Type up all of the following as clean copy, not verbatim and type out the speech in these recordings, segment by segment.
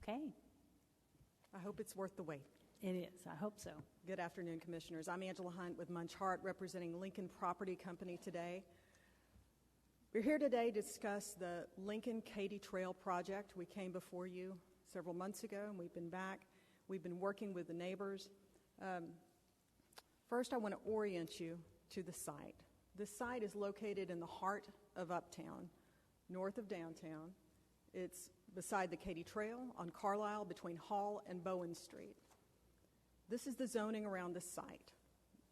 Okay, I hope it's worth the wait. it is. I hope so. Good afternoon, Commissioners. I'm Angela Hunt with Munch Hart, representing Lincoln Property Company today. We're here today to discuss the Lincoln-Katy Trail project. We came before you several months ago, and we've been back. We've been working with the neighbors. First, I want to orient you to the site. This site is located in the heart of Uptown, north of downtown. It's beside the Katy Trail on Carlisle between Hall and Bowen Street. This is the zoning around this site.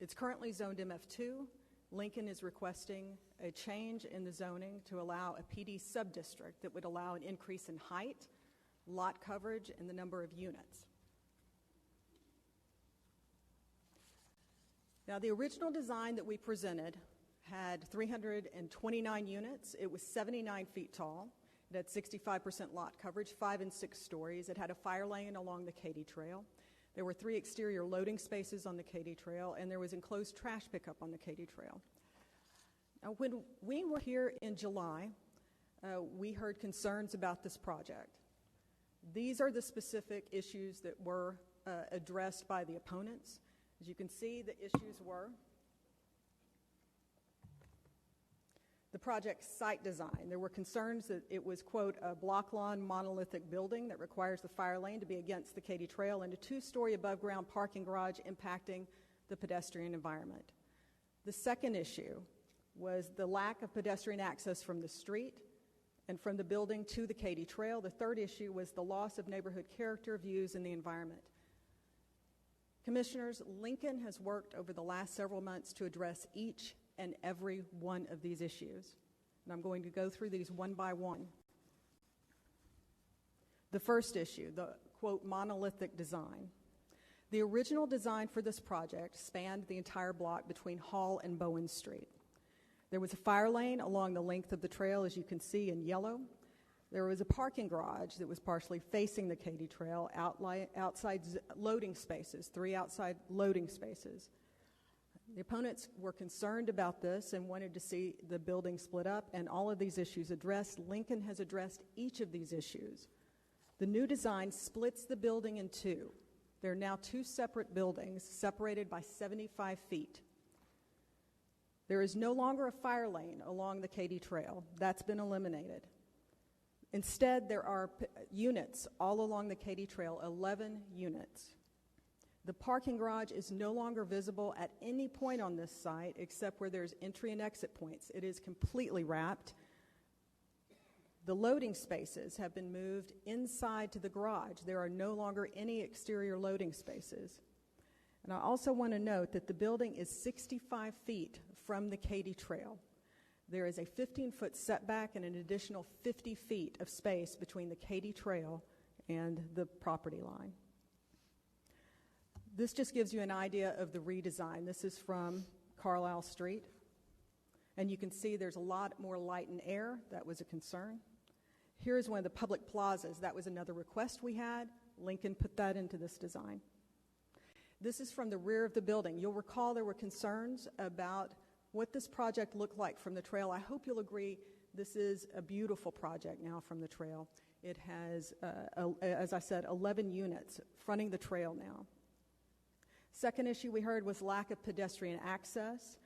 It's currently zoned MF2. Lincoln is requesting a change in the zoning to allow a PD subdistrict that would allow an increase in height, lot coverage, and the number of units. Now, the original design that we presented had 329 units. It was 79 feet tall. It had 65% lot coverage, 5 and 6 stories. It had a fire lane along the Katy Trail. There were 3 exterior loading spaces on the Katy Trail, and there was enclosed trash pickup on the Katy Trail. Now, when we were here in July, we heard concerns about this project. These are the specific issues that were addressed by the opponents. As you can see, the issues were the project's site design. There were concerns that it was, quote, a block lawn monolithic building that requires the fire lane to be against the Katy Trail and a 2-story above-ground parking garage impacting the pedestrian environment. The second issue was the lack of pedestrian access from the street and from the building to the Katy Trail. The third issue was the loss of neighborhood character, views, and the environment. Commissioners, Lincoln has worked over the last several months to address each and every one of these issues. And I'm going to go through these one by one. The first issue, the, quote, monolithic design. The original design for this project spanned the entire block between Hall and Bowen Street. There was a fire lane along the length of the trail, as you can see in yellow. There was a parking garage that was partially facing the Katy Trail, outside loading spaces, 3 outside loading spaces. The opponents were concerned about this and wanted to see the building split up, and all of these issues addressed. Lincoln has addressed each of these issues. The new design splits the building in 2. There are now 2 separate buildings separated by 75 feet. There is no longer a fire lane along the Katy Trail. That's been eliminated. Instead, there are units all along the Katy Trail, 11 units. The parking garage is no longer visible at any point on this site except where there's entry and exit points. It is completely wrapped. The loading spaces have been moved inside to the garage. There are no longer any exterior loading spaces. And I also want to note that the building is 65 feet from the Katy Trail. There is a 15-foot setback and an additional 50 feet of space between the Katy Trail and the property line. This just gives you an idea of the redesign. This is from Carlisle Street. And you can see there's a lot more light and air. That was a concern. Here's one of the public plazas. That was another request we had. Lincoln put that into this design. This is from the rear of the building. You'll recall there were concerns about what this project looked like from the trail. I hope you'll agree this is a beautiful project now from the trail. It has, as I said, 11 units fronting the trail now. Second issue we heard was lack of pedestrian access.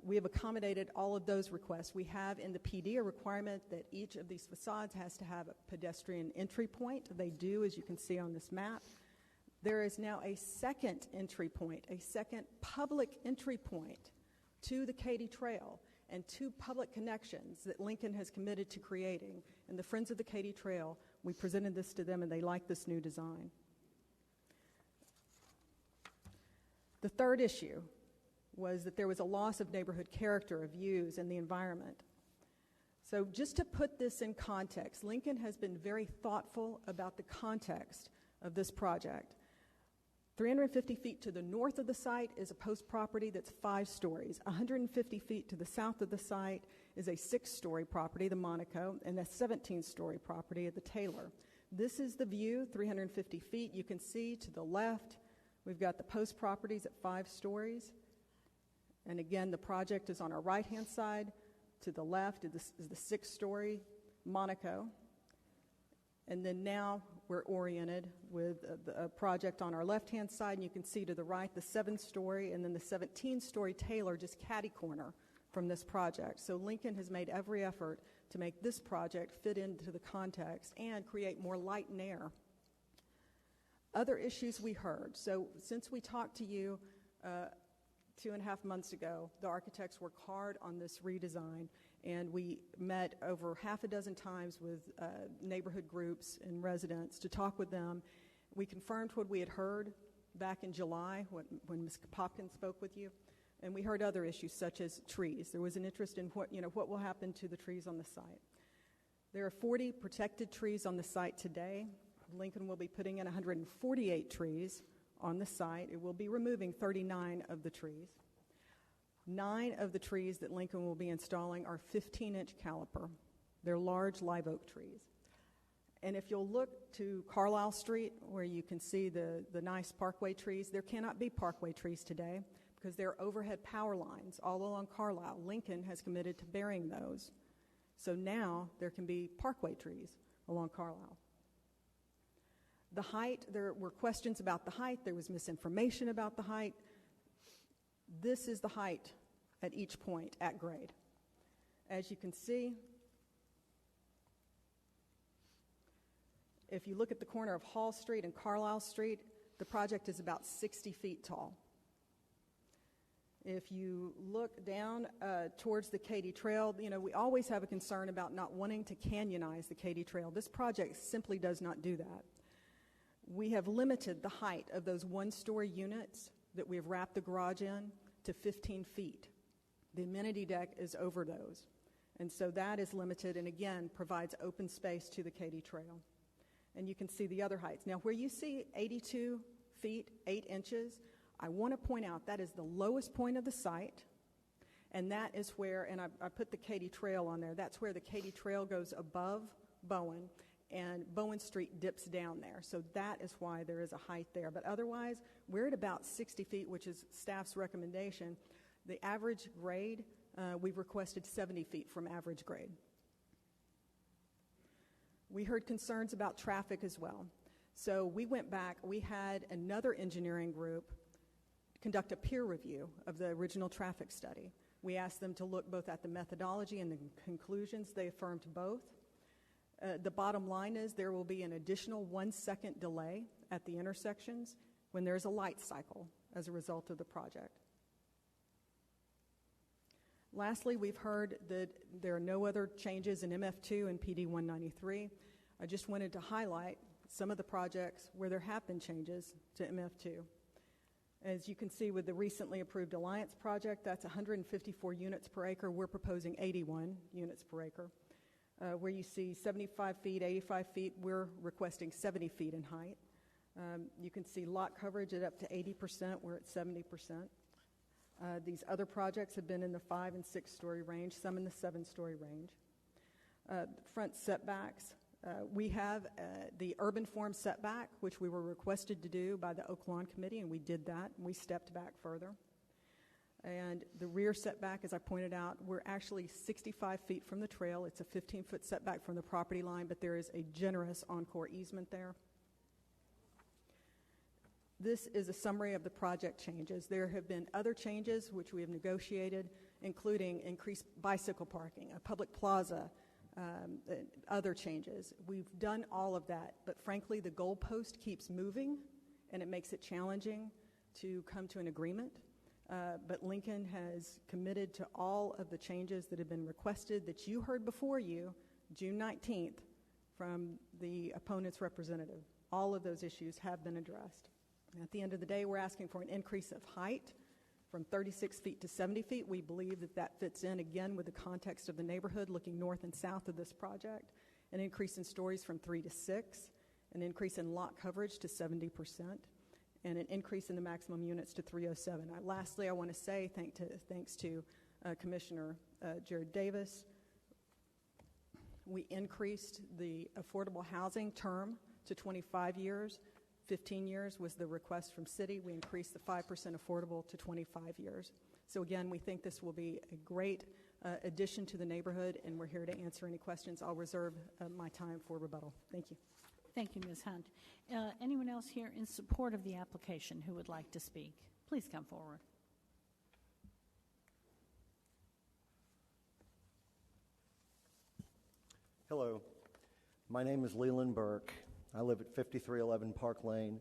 We have accommodated all of those requests. We have in the PD a requirement that each of these facades has to have a pedestrian entry point. They do, as you can see on this map. There is now a second entry point, a second public entry point to the Katy Trail, and 2 public connections that Lincoln has committed to creating. And the Friends of the Katy Trail, we presented this to them, and they like this new design. The third issue was that there was a loss of neighborhood character, of views, and the environment. So just to put this in context, Lincoln has been very thoughtful about the context of this project. 350 feet to the north of the site is a post property that's 5 stories. 150 feet to the south of the site is a 6-story property, the Monaco, and a 17-story property at the Taylor. This is the view, 350 feet. You can see to the left, we've got the post properties at 5 stories. And again, the project is on our right-hand side. To the left is the 6-story Monaco. And then now we're oriented with a project on our left-hand side, and you can see to the right the 7-story and then the 17-story Taylor just catty-corner from this project. So Lincoln has made every effort to make this project fit into the context and create more light and air. Other issues we heard. So since we talked to you 2.5 months ago, the architects worked hard on this redesign, and we met over half a dozen times with neighborhood groups and residents to talk with them. We confirmed what we had heard back in July when Ms. Popkins spoke with you, and we heard other issues such as trees. There was an interest in what will happen to the trees on the site. There are 40 protected trees on the site today. Lincoln will be putting in 148 trees on the site. It will be removing 39 of the trees. 9 of the trees that Lincoln will be installing are 15-inch caliper. They're large live oak trees. And if you'll look to Carlisle Street, where you can see the nice parkway trees, there cannot be parkway trees today because there are overhead power lines all along Carlisle. Lincoln has committed to burying those. So now there can be parkway trees along Carlisle. The height, there were questions about the height. There was misinformation about the height. This is the height at each point at grade. As you can see, if you look at the corner of Hall Street and Carlisle Street, the project is about 60 feet tall. If you look down towards the Katy Trail, we always have a concern about not wanting to canyonize the Katy Trail. This project simply does not do that. We have limited the height of those 1-story units that we have wrapped the garage in to 15 feet. The amenity deck is over those. And so that is limited and, again, provides open space to the Katy Trail. And you can see the other heights. Now, where you see 82 feet, 8 inches, I want to point out that is the lowest point of the site. And that is where, and I put the Katy Trail on there, that's where the Katy Trail goes above Bowen, and Bowen Street dips down there. So that is why there is a height there. But otherwise, we're at about 60 feet, which is staff's recommendation. The average grade, we've requested 70 feet from average grade. We heard concerns about traffic as well. So we went back, we had another engineering group conduct a peer review of the original traffic study. We asked them to look both at the methodology and the conclusions. They affirmed both. The bottom line is there will be an additional 1-second delay at the intersections when there's a light cycle as a result of the project. Lastly, we've heard that there are no other changes in MF2 and PD 193. I just wanted to highlight some of the projects where there have been changes to MF2. As you can see with the recently approved Alliance project, that's 154 units per acre. We're proposing 81 units per acre. Where you see 75 feet, 85 feet, we're requesting 70 feet in height. You can see lot coverage at up to 80%. We're at 70%. These other projects have been in the 5- and 6-story range, some in the 7-story range. Front setbacks. We have the urban form setback, which we were requested to do by the Oak Lawn Committee, and we did that, and we stepped back further. And the rear setback, as I pointed out, we're actually 65 feet from the trail. It's a 15-foot setback from the property line, but there is a generous encore easement there. This is a summary of the project changes. There have been other changes which we have negotiated, including increased bicycle parking, a public plaza, other changes. We've done all of that, but frankly, the goalpost keeps moving, and it makes it challenging to come to an agreement. But Lincoln has committed to all of the changes that have been requested that you heard before you June 19th from the opponent's representative. All of those issues have been addressed. At the end of the day, we're asking for an increase of height from 36 feet to 70 feet. We believe that that fits in, again, with the context of the neighborhood looking north and south of this project, an increase in stories from 3 to 6, an increase in lot coverage to 70%, and an increase in the maximum units to 307. Lastly, I want to say thanks to Commissioner Jared Davis, we increased the affordable housing term to 25 years. 15 years was the request from city. We increased the 5% affordable to 25 years. So again, we think this will be a great addition to the neighborhood, and we're here to answer any questions. I'll reserve my time for rebuttal. Thank you. Thank you, Ms. Hunt. Anyone else here in support of the application who would like to speak? Please come forward. Hello, my name is Leland Burke. I live at 5311 Park Lane,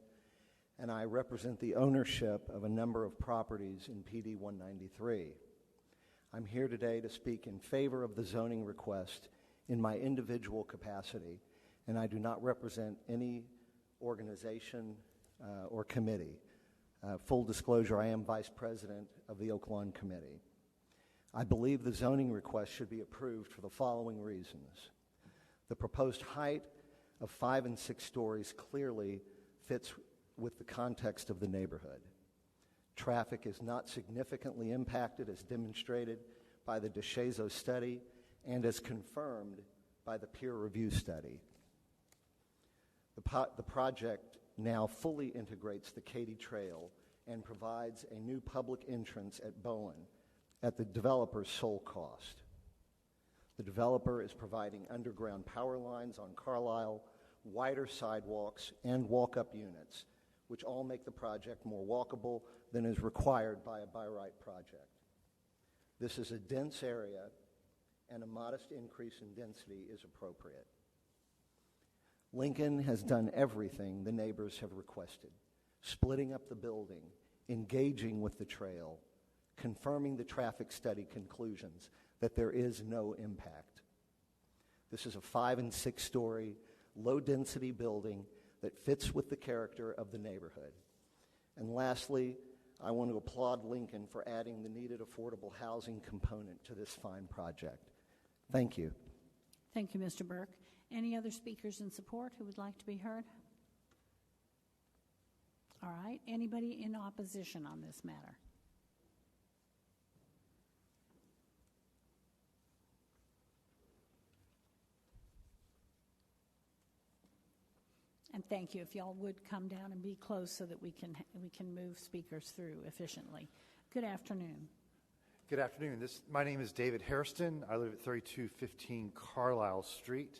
and I represent the ownership of a number of properties in PD 193. I'm here today to speak in favor of the zoning request in my individual capacity, and I do not represent any organization or committee. Full disclosure, I am Vice President of the Oak Lawn Committee. I believe the zoning request should be approved for the following reasons. The proposed height of 5 and 6 stories clearly fits with the context of the neighborhood. Traffic is not significantly impacted as demonstrated by the DeShazo study and as confirmed by the peer review study. The project now fully integrates the Katy Trail and provides a new public entrance at Bowen at the developer's sole cost. The developer is providing underground power lines on Carlisle, wider sidewalks, and walk-up units, which all make the project more walkable than is required by a by-right project. This is a dense area, and a modest increase in density is appropriate. Lincoln has done everything the neighbors have requested, splitting up the building, engaging with the trail, confirming the traffic study conclusions that there is no impact. This is a 5 and 6 story, low-density building that fits with the character of the neighborhood. And lastly, I want to applaud Lincoln for adding the needed affordable housing component to this fine project. Thank you. Thank you, Mr. Burke. Any other speakers in support who would like to be heard? All right. Anybody in opposition on this matter? And thank you. If y'all would come down and be close so that we can move speakers through efficiently. Good afternoon. Good afternoon. My name is David Hairston. I live at 3215 Carlisle Street,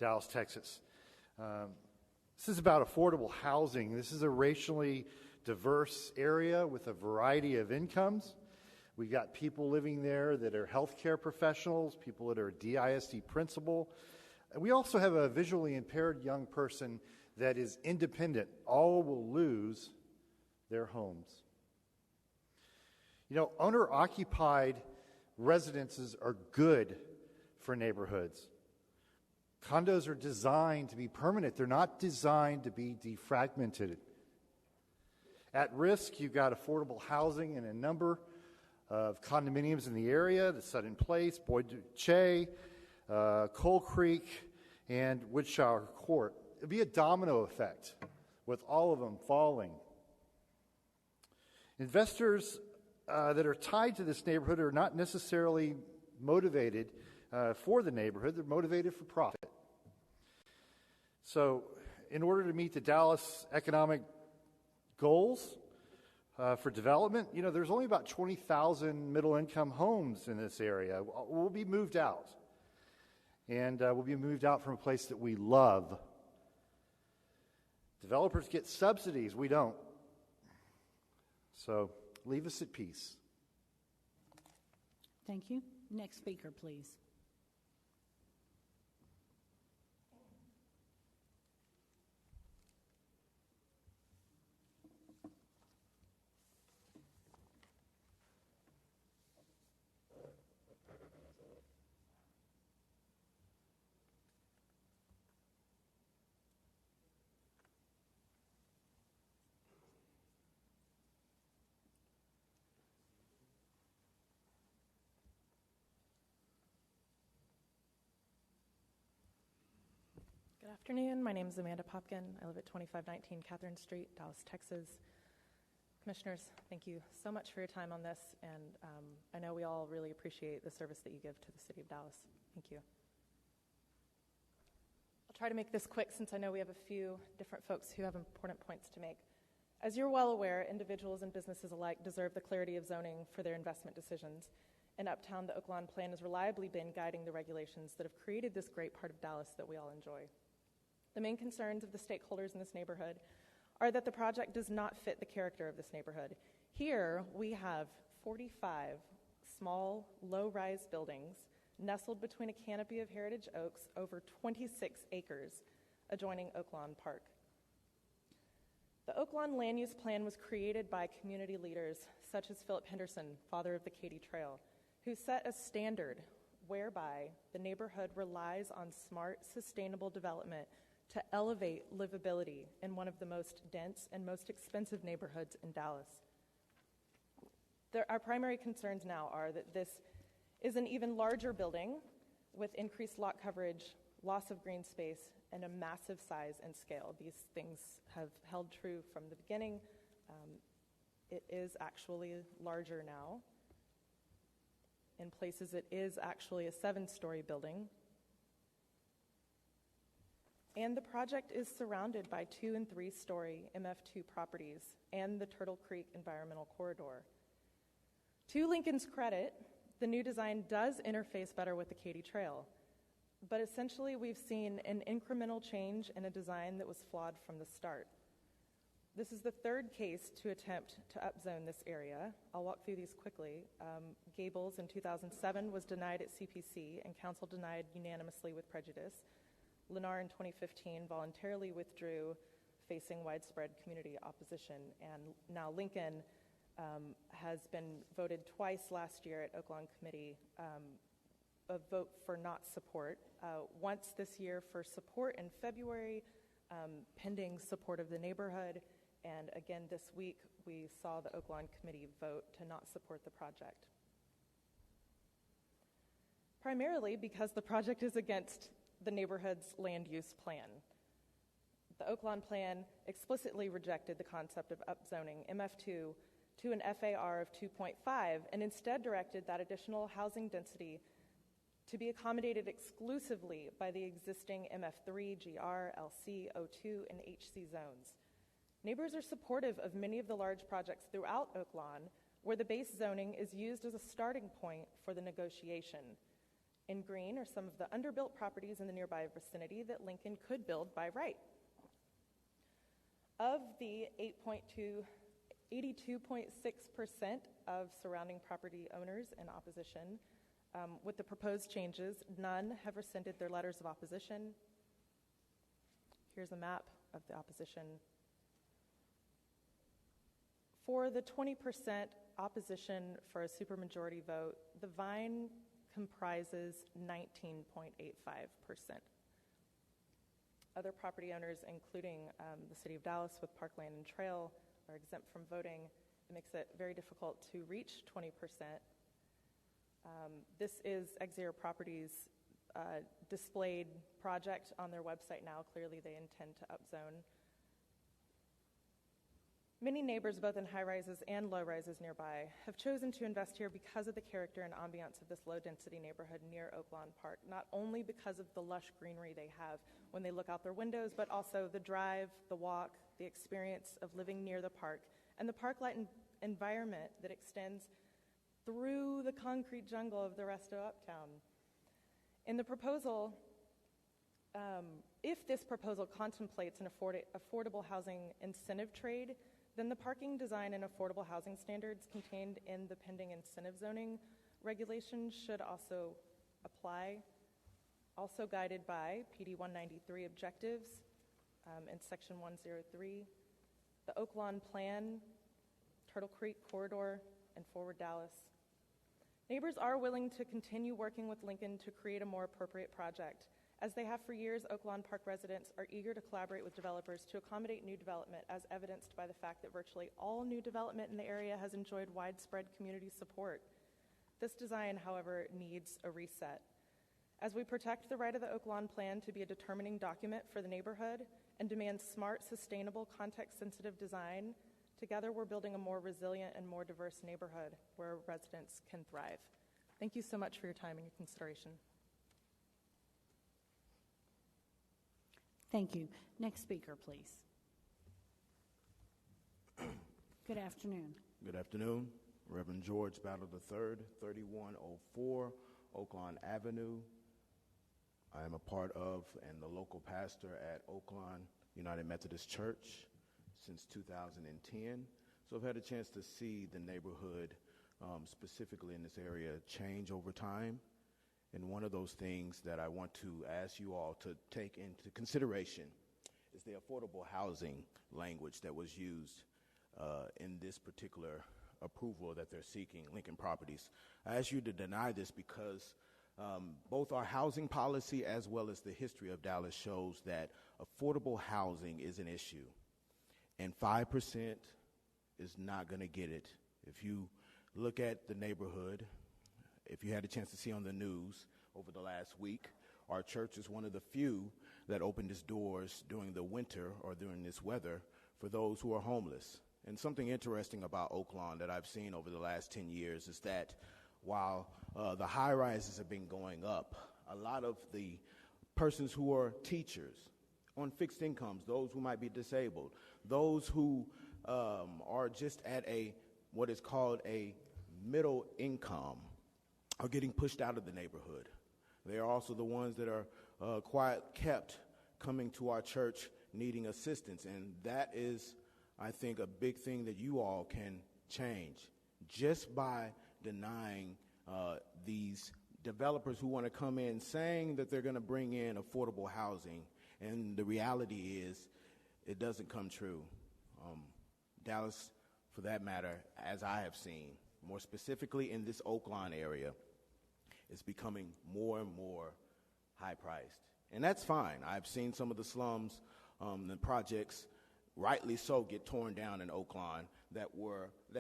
Dallas, Texas. This is about affordable housing. This is a racially diverse area with a variety of incomes. We've got people living there that are healthcare professionals, people that are DISD principal. We also have a visually impaired young person that is independent. All will lose their homes. You know, owner-occupied residences are good for neighborhoods. Condos are designed to be permanent. They're not designed to be defragmented. At risk, you've got affordable housing in a number of condominiums in the area, the Sutton Place, Boyd Duche, Coal Creek, and Woodshower Court. It'd be a domino effect with all of them falling. Investors that are tied to this neighborhood are not necessarily motivated for the neighborhood. They're motivated for profit. So in order to meet the Dallas economic goals for development, you know, there's only about 20,000 middle-income homes in this area. We'll be moved out. And we'll be moved out from a place that we love. Developers get subsidies. We don't. So leave us at peace. Thank you. Next speaker, please. Good afternoon. My name is Amanda Popkin. I live at 2519 Catherine Street, Dallas, Texas. Commissioners, thank you so much for your time on this, and I know we all really appreciate the service that you give to the City of Dallas. Thank you. I'll try to make this quick since I know we have a few different folks who have important points to make. As you're well aware, individuals and businesses alike deserve the clarity of zoning for their investment decisions. In Uptown, the Oak Lawn Plan has reliably been guiding the regulations that have created this great part of Dallas that we all enjoy. The main concerns of the stakeholders in this neighborhood are that the project does not fit the character of this neighborhood. Here, we have 45 small, low-rise buildings nestled between a canopy of heritage oaks over 26 acres adjoining Oaklawn Park. The Oaklawn Land Use Plan was created by community leaders such as Philip Henderson, father of the Katy Trail, who set a standard whereby the neighborhood relies on smart, sustainable development to elevate livability in one of the most dense and most expensive neighborhoods in Dallas. Our primary concerns now are that this is an even larger building with increased lot coverage, loss of green space, and a massive size and scale. These things have held true from the beginning. It is actually larger now. In places, it is actually a 7-story building. And the project is surrounded by 2- and 3-story MF2 properties and the Turtle Creek Environmental Corridor. To Lincoln's credit, the new design does interface better with the Katy Trail, but essentially we've seen an incremental change in a design that was flawed from the start. This is the third case to attempt to upzone this area. I'll walk through these quickly. Gables in 2007 was denied at CPC, and council denied unanimously with prejudice. Lennar in 2015 voluntarily withdrew, facing widespread community opposition. And now Lincoln has been voted twice last year at Oaklawn Committee, a vote for not support. Once this year for support in February, pending support of the neighborhood. And again this week, we saw the Oaklawn Committee vote to not support the project. Primarily because the project is against the neighborhood's land use plan. The Oaklawn plan explicitly rejected the concept of upzoning MF2 to an FAR of 2.5 and instead directed that additional housing density to be accommodated exclusively by the existing MF3, GR, LC, O2, and HC zones. Neighbors are supportive of many of the large projects throughout Oaklawn where the base zoning is used as a starting point for the negotiation. In green are some of the underbuilt properties in the nearby vicinity that Lincoln could build by right. Of the 82.6% of surrounding property owners in opposition, with the proposed changes, none have rescinded their letters of opposition. Here's a map of the opposition. For the 20% opposition for a supermajority vote, the Vine comprises 19.85%. Other property owners, including the City of Dallas with Parkland and Trail, are exempt from voting. It makes it very difficult to reach 20%. This is Exeter Properties' displayed project on their website now. Clearly, they intend to upzone. Many neighbors, both in high-rises and low-rises nearby, have chosen to invest here because of the character and ambiance of this low-density neighborhood near Oaklawn Park, not only because of the lush greenery they have when they look out their windows, but also the drive, the walk, the experience of living near the park, and the park-like environment that extends through the concrete jungle of the rest of Uptown. In the proposal, if this proposal contemplates an affordable housing incentive trade, then the parking design and affordable housing standards contained in the pending incentive zoning regulations should also apply, also guided by PD 193 objectives in Section 103, the Oaklawn Plan, Turtle Creek Corridor, and Forward Dallas. Neighbors are willing to continue working with Lincoln to create a more appropriate project. As they have for years, Oaklawn Park residents are eager to collaborate with developers to accommodate new development, as evidenced by the fact that virtually all new development in the area has enjoyed widespread community support. This design, however, needs a reset. As we protect the right of the Oaklawn Plan to be a determining document for the neighborhood and demand smart, sustainable, context-sensitive design, together we're building a more resilient and more diverse neighborhood where residents can thrive. Thank you so much for your time and your consideration. Thank you. Next speaker, please. Good afternoon. Good afternoon. Reverend George Battle III, 3104 Oaklawn Avenue, I am a part of and the local pastor at Oaklawn United Methodist Church since 2010. So I've had a chance to see the neighborhood, specifically in this area, change over time. And one of those things that I want to ask you all to take into consideration is the affordable housing language that was used in this particular approval that they're seeking, Lincoln Properties. I ask you to deny this because both our housing policy as well as the history of Dallas shows that affordable housing is an issue. And 5% is not going to get it. If you look at the neighborhood, if you had a chance to see on the news over the last week, our church is one of the few that opened its doors during the winter or during this weather for those who are homeless. And something interesting about Oaklawn that I've seen over the last 10 years is that while the high-rises have been going up, a lot of the persons who are teachers on fixed incomes, those who might be disabled, those who are just at what is called a middle income are getting pushed out of the neighborhood. They are also the ones that are kept coming to our church needing assistance. And that is, I think, a big thing that you all can change just by denying these developers who want to come in saying that they're going to bring in affordable housing. And the reality is it doesn't come true. Dallas, for that matter, as I have seen, more specifically in this Oaklawn area, is becoming more and more high-priced. And that's fine. I've seen some of the slums, the projects, rightly so, get torn down in Oaklawn that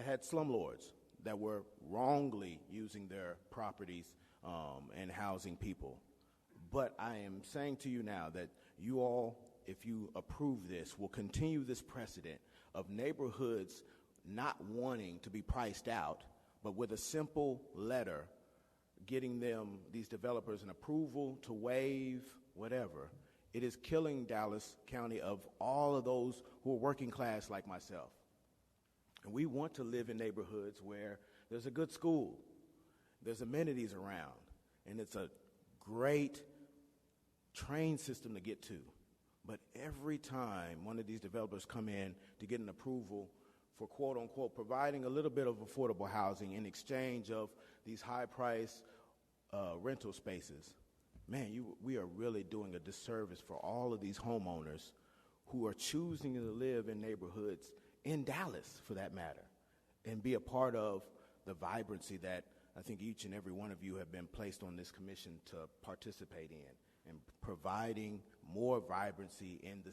had slumlords that were wrongly using their properties and housing people. But I am saying to you now that you all, if you approve this, will continue this precedent of neighborhoods not wanting to be priced out, but with a simple letter getting these developers an approval to waive whatever. It is killing Dallas County of all of those who are working class like myself. And we want to live in neighborhoods where there's a good school, there's amenities around, and it's a great train system to get to. But every time one of these developers come in to get an approval for quote-unquote providing a little bit of affordable housing in exchange of these high-price rental spaces, man, we are really doing a disservice for all of these homeowners who are choosing to live in neighborhoods in Dallas, for that matter, and be a part of the vibrancy that I think each and every one of you have been placed on this commission to participate in, and providing more vibrancy in the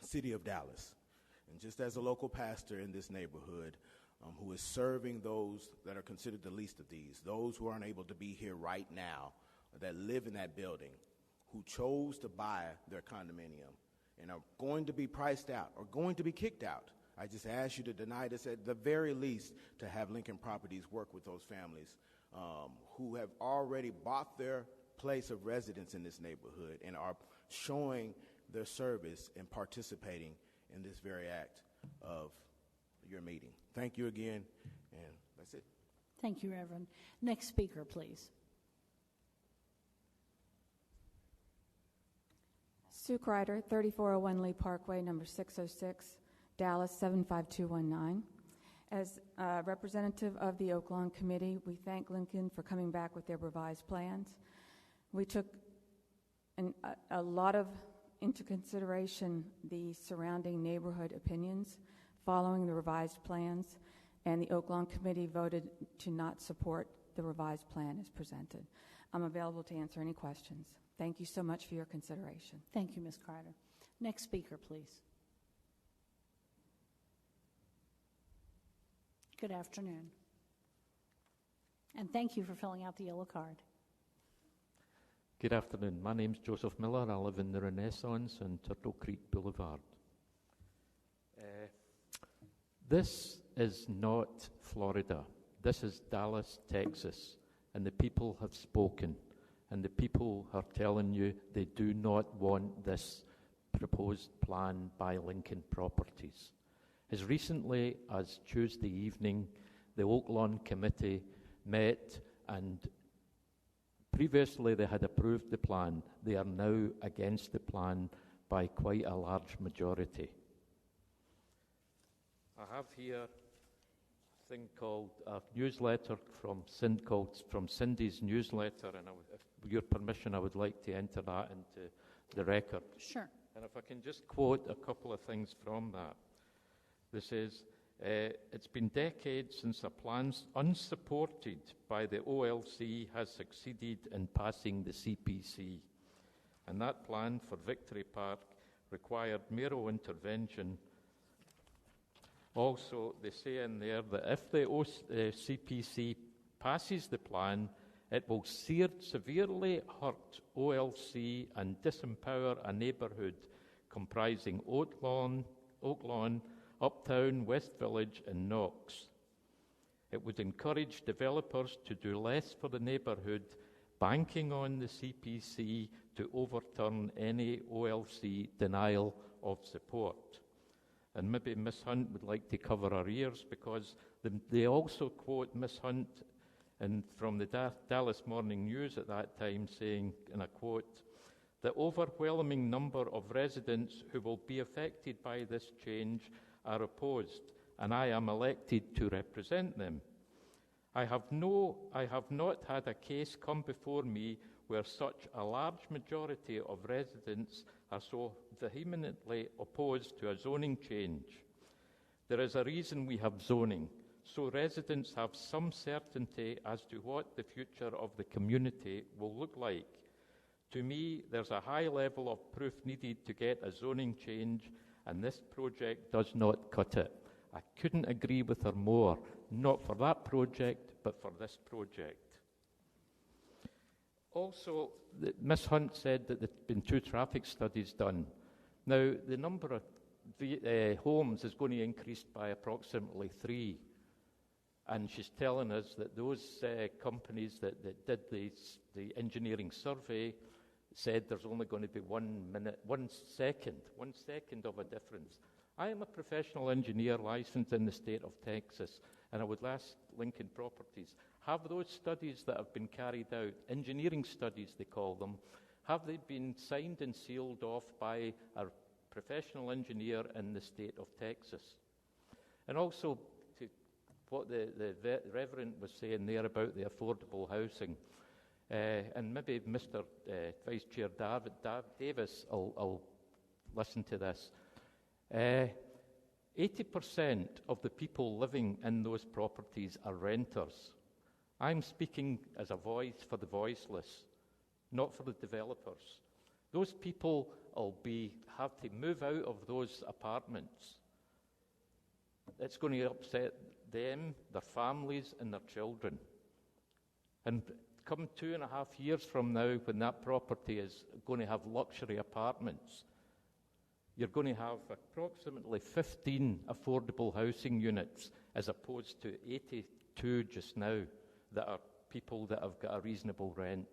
city of Dallas. And just as a local pastor in this neighborhood who is serving those that are considered the least of these, those who aren't able to be here right now, that live in that building, who chose to buy their condominium and are going to be priced out or going to be kicked out, I just ask you to deny this, at the very least, to have Lincoln Properties work with those families who have already bought their place of residence in this neighborhood and are showing their service and participating in this very act of your meeting. Thank you again, and that's it. Thank you, Reverend. Next speaker, please. Sue Kreider, 3401 Lee Parkway, number 606, Dallas 75219. As representative of the Oaklawn Committee, we thank Lincoln for coming back with their revised plans. We took a lot into consideration the surrounding neighborhood opinions following the revised plans, and the Oaklawn Committee voted to not support the revised plan as presented. I'm available to answer any questions. Thank you so much for your consideration. Thank you, Ms. Kreider. Next speaker, please. Good afternoon. And thank you for filling out the yellow card. Good afternoon. My name's Joseph Miller. I live in the Renaissance on Turtle Creek Boulevard. This is not Florida. This is Dallas, Texas. And the people have spoken. And the people are telling you they do not want this proposed plan by Lincoln Properties. As recently as Tuesday evening, the Oaklawn Committee met and Previously, they had approved the plan. They are now against the plan by quite a large majority. I have here a thing called a newsletter from Cindy's newsletter, and with your permission, I would like to enter that into the record. Sure. And if I can just quote a couple of things from that. This is, it's been decades since a plan unsupported by the OLC has succeeded in passing the CPC. And that plan for Victory Park required mayoral intervention. Also, they say in there that if the CPC passes the plan, it will severely hurt OLC and disempower a neighbourhood comprising Oaklawn, Uptown, West Village and Knox. It would encourage developers to do less for the neighbourhood, banking on the CPC to overturn any OLC denial of support. And maybe Ms. Hunt would like to cover her ears, because they also quote Ms. Hunt from the Dallas Morning News at that time saying, and I quote, "The overwhelming number of residents who will be affected by this change are opposed, and I am elected to represent them. I have not had a case come before me where such a large majority of residents are so vehemently opposed to a zoning change. There is a reason we have zoning, so residents have some certainty as to what the future of the community will look like. To me, there's a high level of proof needed to get a zoning change, and this project does not cut it." I couldn't agree with her more, not for that project, but for this project. Also, Ms. Hunt said that there have been 2 traffic studies done. Now, the number of homes is going to increase by approximately 3. And she's telling us that those companies that did the engineering survey said there's only going to be 1 second of a difference. I am a professional engineer licensed in the state of Texas, and I would ask Lincoln Properties, have those studies that have been carried out, engineering studies they call them, have they been signed and sealed off by a professional engineer in the state of Texas? And also, to what the Reverend was saying there about the affordable housing, and maybe Mr. Vice Chair Davis will listen to this. 80% of the people living in those properties are renters. I'm speaking as a voice for the voiceless, not for the developers. Those people will have to move out of those apartments. It's going to upset them, their families, and their children. And come 2.5 years from now, when that property is going to have luxury apartments, you're going to have approximately 15 affordable housing units as opposed to 82 just now that are people that have got a reasonable rent.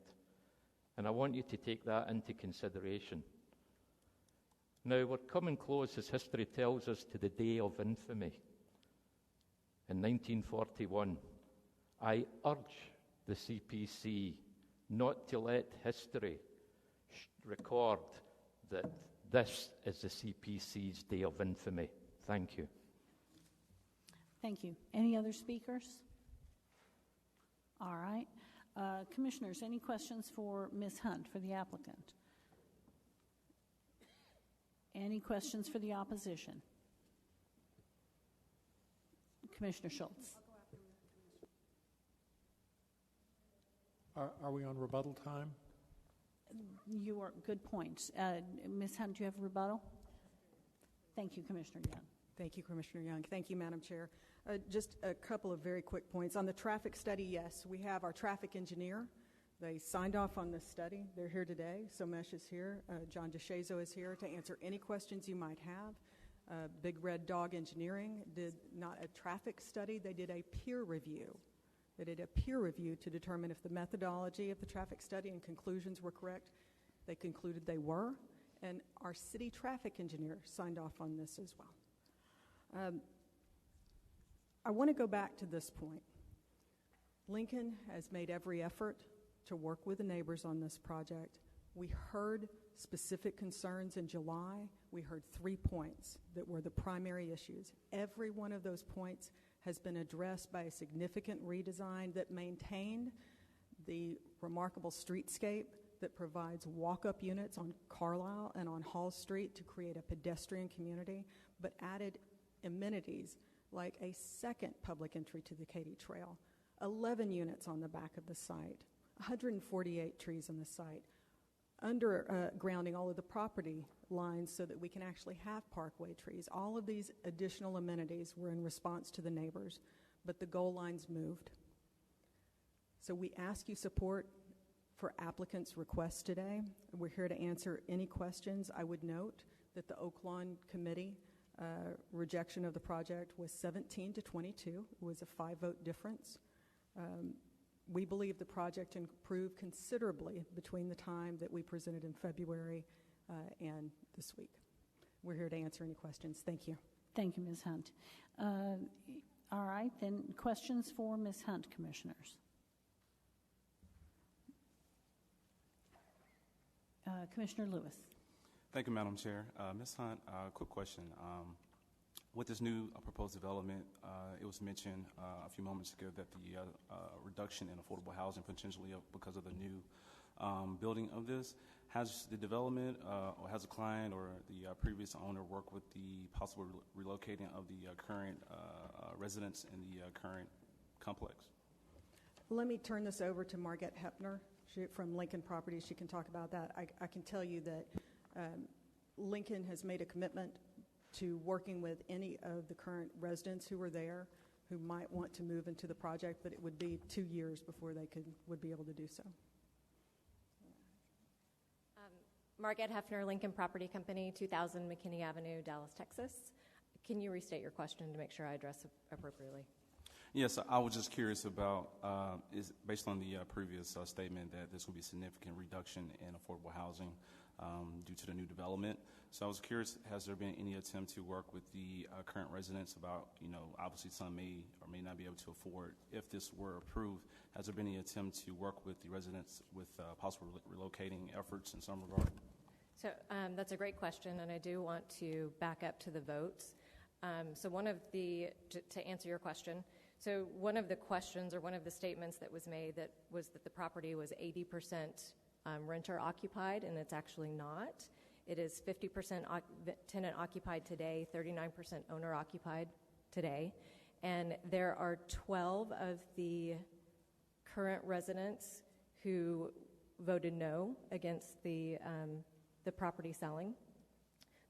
And I want you to take that into consideration. Now, we're coming close, as history tells us, to the day of infamy. In 1941, I urge the CPC not to let history record that this is the CPC's day of infamy. Thank you. Thank you. Any other speakers? All right. Commissioners, any questions for Ms. Hunt, for the applicant? Any questions for the opposition? Commissioner Schultz. Are we on rebuttal time? You are, good points. Ms. Hunt, do you have a rebuttal? Thank you, Commissioner Young. Thank you, Commissioner Young. Thank you, Madam Chair. Just a couple of very quick points. On the traffic study, yes, we have our traffic engineer. They signed off on this study. They're here today. Somesh is here. John DeShazo is here to answer any questions you might have. Big Red Dog Engineering did not a traffic study. They did a peer review. They did a peer review to determine if the methodology of the traffic study and conclusions were correct. They concluded they were, and our city traffic engineer signed off on this as well. I want to go back to this point. Lincoln has made every effort to work with the neighbors on this project. We heard specific concerns in July. We heard 3 points that were the primary issues. Every one of those points has been addressed by a significant redesign that maintained the remarkable streetscape that provides walk-up units on Carlisle and on Hall Street to create a pedestrian community, but added amenities like a second public entry to the Katy Trail, 11 units on the back of the site, 148 trees on the site, undergrounding all of the property lines so that we can actually have parkway trees. All of these additional amenities were in response to the neighbors, but the goal lines moved. So we ask you support for applicants' requests today. We're here to answer any questions. I would note that the Oaklawn Committee rejection of the project was 17 to 22. It was a 5-vote difference. We believe the project improved considerably between the time that we presented in February and this week. We're here to answer any questions. Thank you. Thank you, Ms. Hunt. All right, then questions for Ms. Hunt, commissioners. Commissioner Lewis. Thank you, Madam Chair. Ms. Hunt, quick question. With this new proposed development, it was mentioned a few moments ago that the reduction in affordable housing potentially because of the new building of this. Has the development or has the client or the previous owner worked with the possible relocating of the current residents in the current complex? Let me turn this over to Margette Hepner from Lincoln Properties. She can talk about that. I can tell you that Lincoln has made a commitment to working with any of the current residents who are there who might want to move into the project, but it would be 2 years before they would be able to do so. Margette Heffner, Lincoln Property Company, 2000 McKinney Avenue, Dallas, Texas. Can you restate your question to make sure I address it appropriately? Yes, I was just curious about, is based on the previous statement that this will be a significant reduction in affordable housing due to the new development. So I was curious, has there been any attempt to work with the current residents about, obviously some may or may not be able to afford, if this were approved, has there been any attempt to work with the residents with possible relocating efforts in some regard? So that's a great question, and I do want to back up to the votes. To answer your question, so one of the questions or one of the statements that was made that was that the property was 80% renter occupied, and it's actually not. It is 50% tenant occupied today, 39% owner occupied today, and there are 12 of the current residents who voted no against the property selling.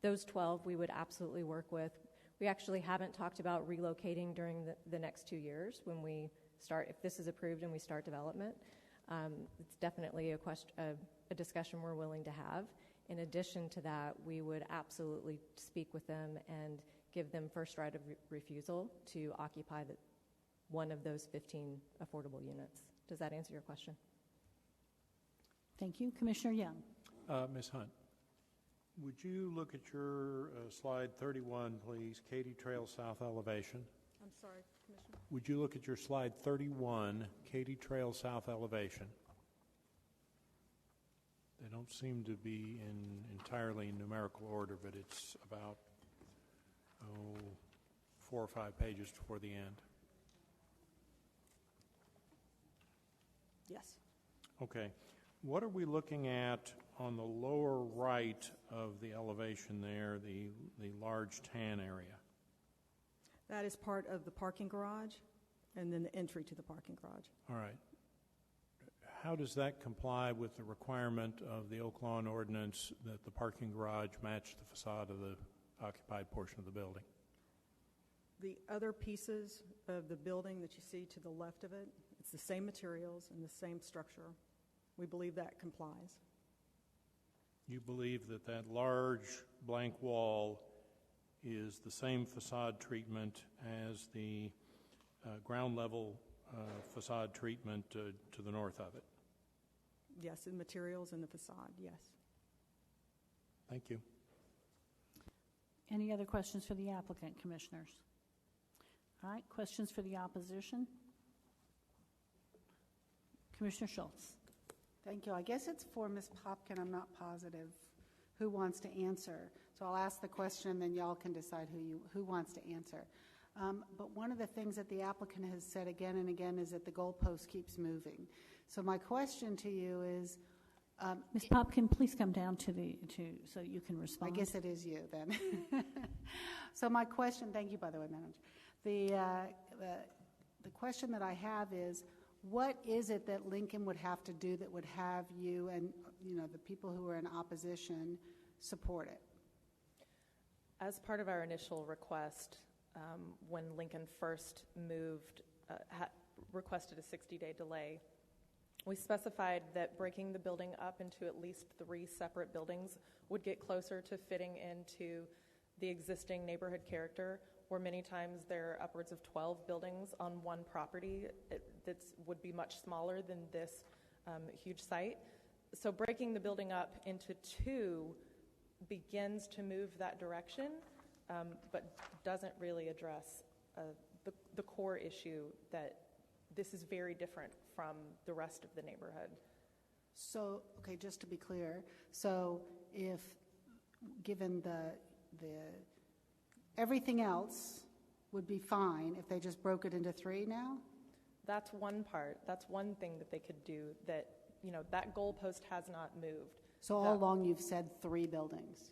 Those 12 we would absolutely work with. We actually haven't talked about relocating during the next 2 years when we start, if this is approved and we start development. It's definitely a discussion we're willing to have. In addition to that, we would absolutely speak with them and give them first right of refusal to occupy one of those 15 affordable units. Does that answer your question? Thank you. Commissioner Young. Ms. Hunt, would you look at your slide 31, please, Katy Trail South elevation? I'm sorry, Commissioner. Would you look at your slide 31, Katy Trail South elevation? They don't seem to be in entirely numerical order, but it's about 4 or 5 pages before the end. Yes. Okay. What are we looking at on the lower right of the elevation there, the large tan area? That is part of the parking garage and then the entry to the parking garage. All right. How does that comply with the requirement of the Oaklawn ordinance that the parking garage match the facade of the occupied portion of the building? The other pieces of the building that you see to the left of it, it's the same materials and the same structure. We believe that complies. You believe that that large blank wall is the same facade treatment as the ground level facade treatment to the north of it? Yes, the materials and the facade, yes. Thank you. Any other questions for the applicant, commissioners? All right, questions for the opposition? Commissioner Schultz. Thank you. I guess it's for Ms. Popkin. I'm not positive who wants to answer. So I'll ask the question, then y'all can decide who wants to answer. But one of the things that the applicant has said again and again is that the goalpost keeps moving. So my question to you is, Ms. Popkin, please come down so you can respond. I guess it is you then. So my question, thank you by the way, Manager. The question that I have is, what is it that Lincoln would have to do that would have you and the people who are in opposition support it? As part of our initial request, when Lincoln first moved, requested a 60-day delay, we specified that breaking the building up into at least 3 separate buildings would get closer to fitting into the existing neighborhood character, where many times there are upwards of 12 buildings on one property that would be much smaller than this huge site. So breaking the building up into 2 begins to move that direction, but doesn't really address the core issue that this is very different from the rest of the neighborhood. So, okay, just to be clear, so if, given the everything else would be fine if they just broke it into 3 now? That's one part. That's one thing that they could do that, that goalpost has not moved. So all along you've said 3 buildings?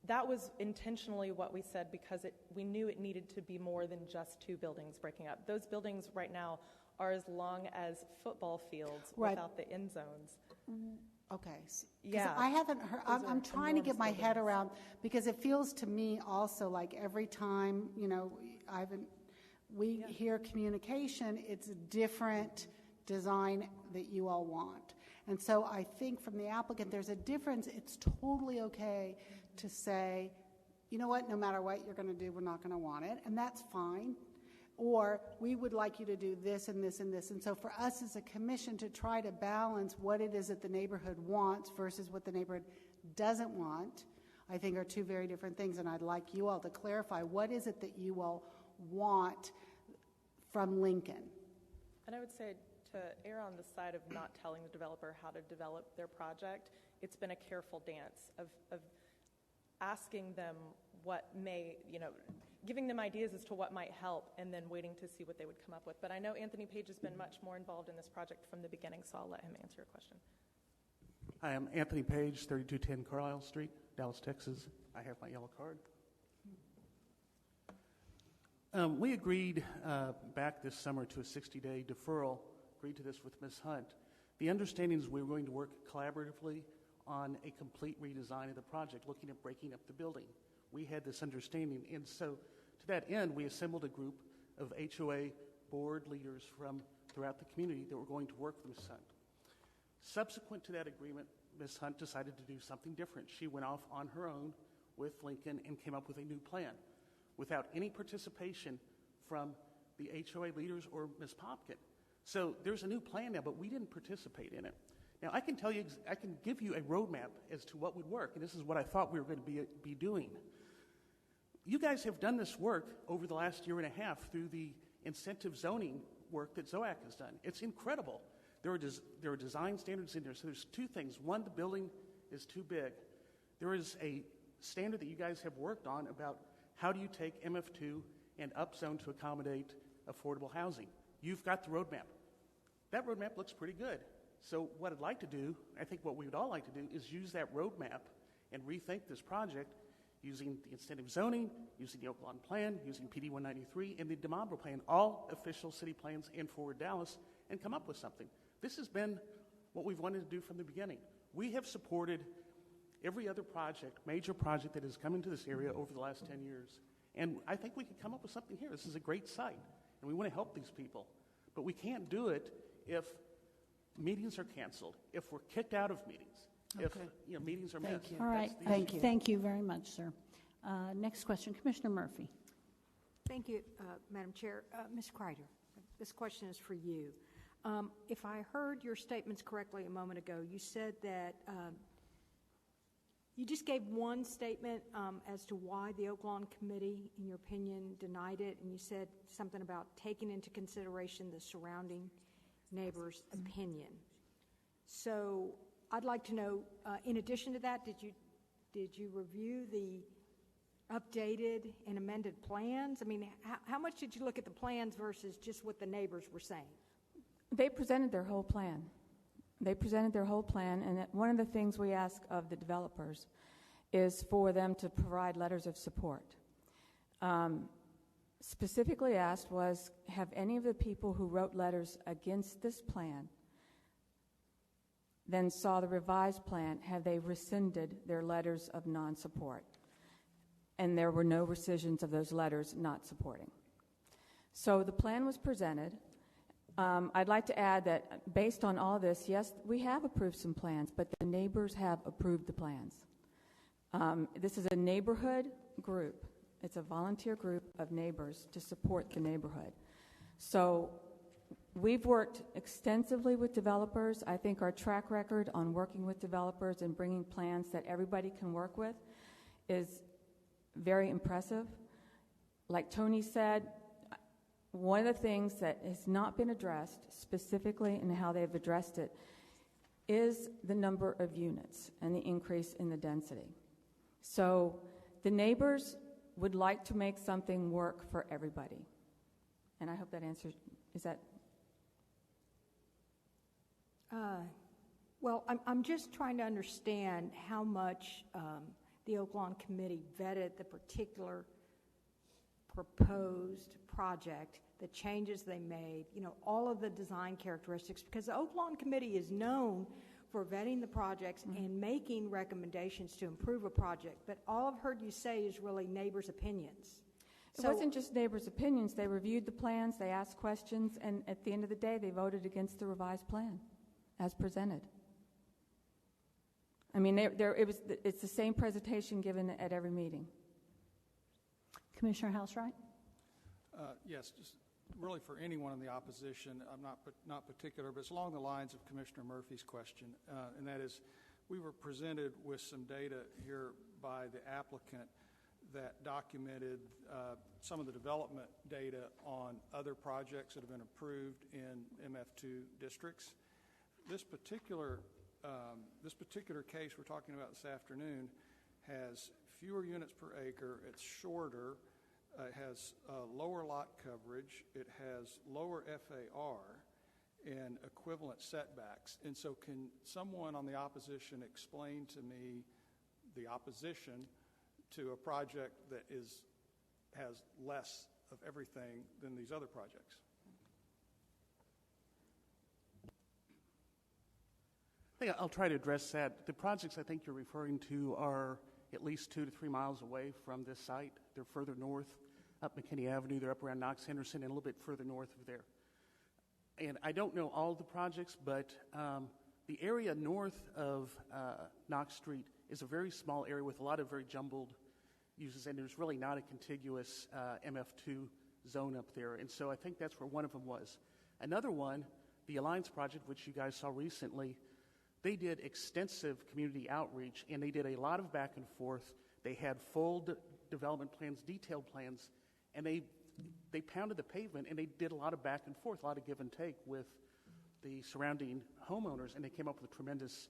That was intentionally what we said because we knew it needed to be more than just 2 buildings breaking up. Those buildings right now are as long as football fields without the end zones. Okay. Yeah. I haven't heard, I'm trying to get my head around, because it feels to me also like every time, we hear communication, it's a different design that you all want. And so I think from the applicant, there's a difference. It's totally okay to say, you know what, no matter what you're going to do, we're not going to want it, and that's fine. Or we would like you to do this and this and this. And so for us as a commission to try to balance what it is that the neighborhood wants versus what the neighborhood doesn't want, I think are 2 very different things. And I'd like you all to clarify, what is it that you all want from Lincoln? And I would say, to err on the side of not telling the developer how to develop their project, it's been a careful dance of asking them what may, giving them ideas as to what might help and then waiting to see what they would come up with. But I know Anthony Page has been much more involved in this project from the beginning, so I'll let him answer your question. Hi, I'm Anthony Page, 3210 Carlisle Street, Dallas, Texas. I have my yellow card. We agreed back this summer to a 60-day deferral, agreed to this with Ms. Hunt. The understanding is we were going to work collaboratively on a complete redesign of the project, looking at breaking up the building. We had this understanding, and so to that end, we assembled a group of HOA board leaders from throughout the community that were going to work with Ms. Hunt. Subsequent to that agreement, Ms. Hunt decided to do something different. She went off on her own with Lincoln and came up with a new plan without any participation from the HOA leaders or Ms. Popkin. So there's a new plan now, but we didn't participate in it. Now, I can tell you, I can give you a roadmap as to what would work, and this is what I thought we were going to be doing. You guys have done this work over the last year and a half through the incentive zoning work that ZOAC has done. It's incredible. There are design standards in there. So there's 2 things. One, the building is too big. There is a standard that you guys have worked on about how do you take MF2 and upzone to accommodate affordable housing. You've got the roadmap. That roadmap looks pretty good. So what I'd like to do, I think what we would all like to do, is use that roadmap and rethink this project using the incentive zoning, using the Oaklawn plan, using PD 193, and the DeMambro plan, all official city plans in Forward Dallas, and come up with something. This has been what we've wanted to do from the beginning. We have supported every other project, major project that has come into this area over the last 10 years. And I think we could come up with something here. This is a great site, and we want to help these people. But we can't do it if meetings are canceled, if we're kicked out of meetings, if meetings are missed. All right. Thank you. Thank you very much, sir. Next question, Commissioner Murphy. Thank you, Madam Chair. Ms. Kreider, this question is for you. If I heard your statements correctly a moment ago, you said that you just gave one statement as to why the Oaklawn Committee, in your opinion, denied it, and you said something about taking into consideration the surrounding neighbor's opinion. So I'd like to know, in addition to that, did you review the updated and amended plans? I mean, how much did you look at the plans versus just what the neighbors were saying? They presented their whole plan. And one of the things we ask of the developers is for them to provide letters of support. Specifically asked was, have any of the people who wrote letters against this plan then saw the revised plan, have they rescinded their letters of non-support? And there were no rescissions of those letters not supporting. So the plan was presented. I'd like to add that based on all this, yes, we have approved some plans, but the neighbors have approved the plans. This is a neighborhood group. It's a volunteer group of neighbors to support the neighborhood. So we've worked extensively with developers. I think our track record on working with developers and bringing plans that everybody can work with is very impressive. Like Tony said, one of the things that has not been addressed specifically in how they've addressed it is the number of units and the increase in the density. So the neighbors would like to make something work for everybody. And I hope that answers, is that? Well, I'm just trying to understand how much the Oak Lawn Committee vetted the particular proposed project, the changes they made, all of the design characteristics, because the Oak Lawn Committee is known for vetting the projects and making recommendations to improve a project. But all I've heard you say is really neighbors' opinions. It wasn't just neighbors' opinions. They reviewed the plans, they asked questions, and at the end of the day, they voted against the revised plan as presented. I mean, it's the same presentation given at every meeting. Commissioner Housewright? Yes, just really for anyone in the opposition, I'm not particular, but it's along the lines of Commissioner Murphy's question, and that is, we were presented with some data here by the applicant that documented some of the development data on other projects that have been approved in MF2 districts. This particular case we're talking about this afternoon has fewer units per acre, it's shorter, it has lower lot coverage, it has lower FAR, and equivalent setbacks. And so can someone on the opposition explain to me the opposition to a project that has less of everything than these other projects? I think I'll try to address that. The projects I think you're referring to are at least 2 to 3 miles away from this site. They're further north, up McKinney Avenue. They're up around Knox Henderson and a little bit further north of there. And I don't know all of the projects, but the area north of Knox Street is a very small area with a lot of very jumbled uses, and there's really not a contiguous MF2 zone up there. And so I think that's where one of them was. Another one, the Alliance Project, which you guys saw recently, they did extensive community outreach, and they did a lot of back and forth. They had full development plans, detailed plans, and they pounded the pavement, and they did a lot of back and forth, a lot of give and take with the surrounding homeowners, and they came up with tremendous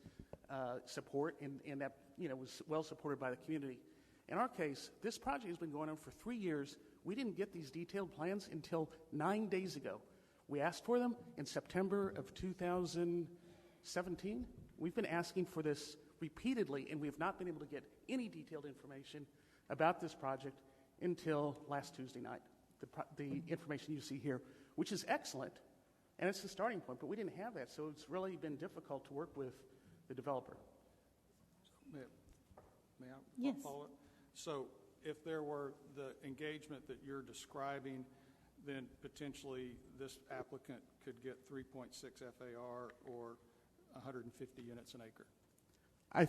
support, and that was well supported by the community. In our case, this project has been going on for 3 years. We didn't get these detailed plans until 9 days ago. We asked for them in September of 2017. We've been asking for this repeatedly, and we have not been able to get any detailed information about this project until last Tuesday night. The information you see here, which is excellent, and it's the starting point, but we didn't have that, so it's really been difficult to work with the developer. May I Yes. follow up? So if there were the engagement that you're describing, then potentially this applicant could get 3.6 FAR or 150 units an acre. I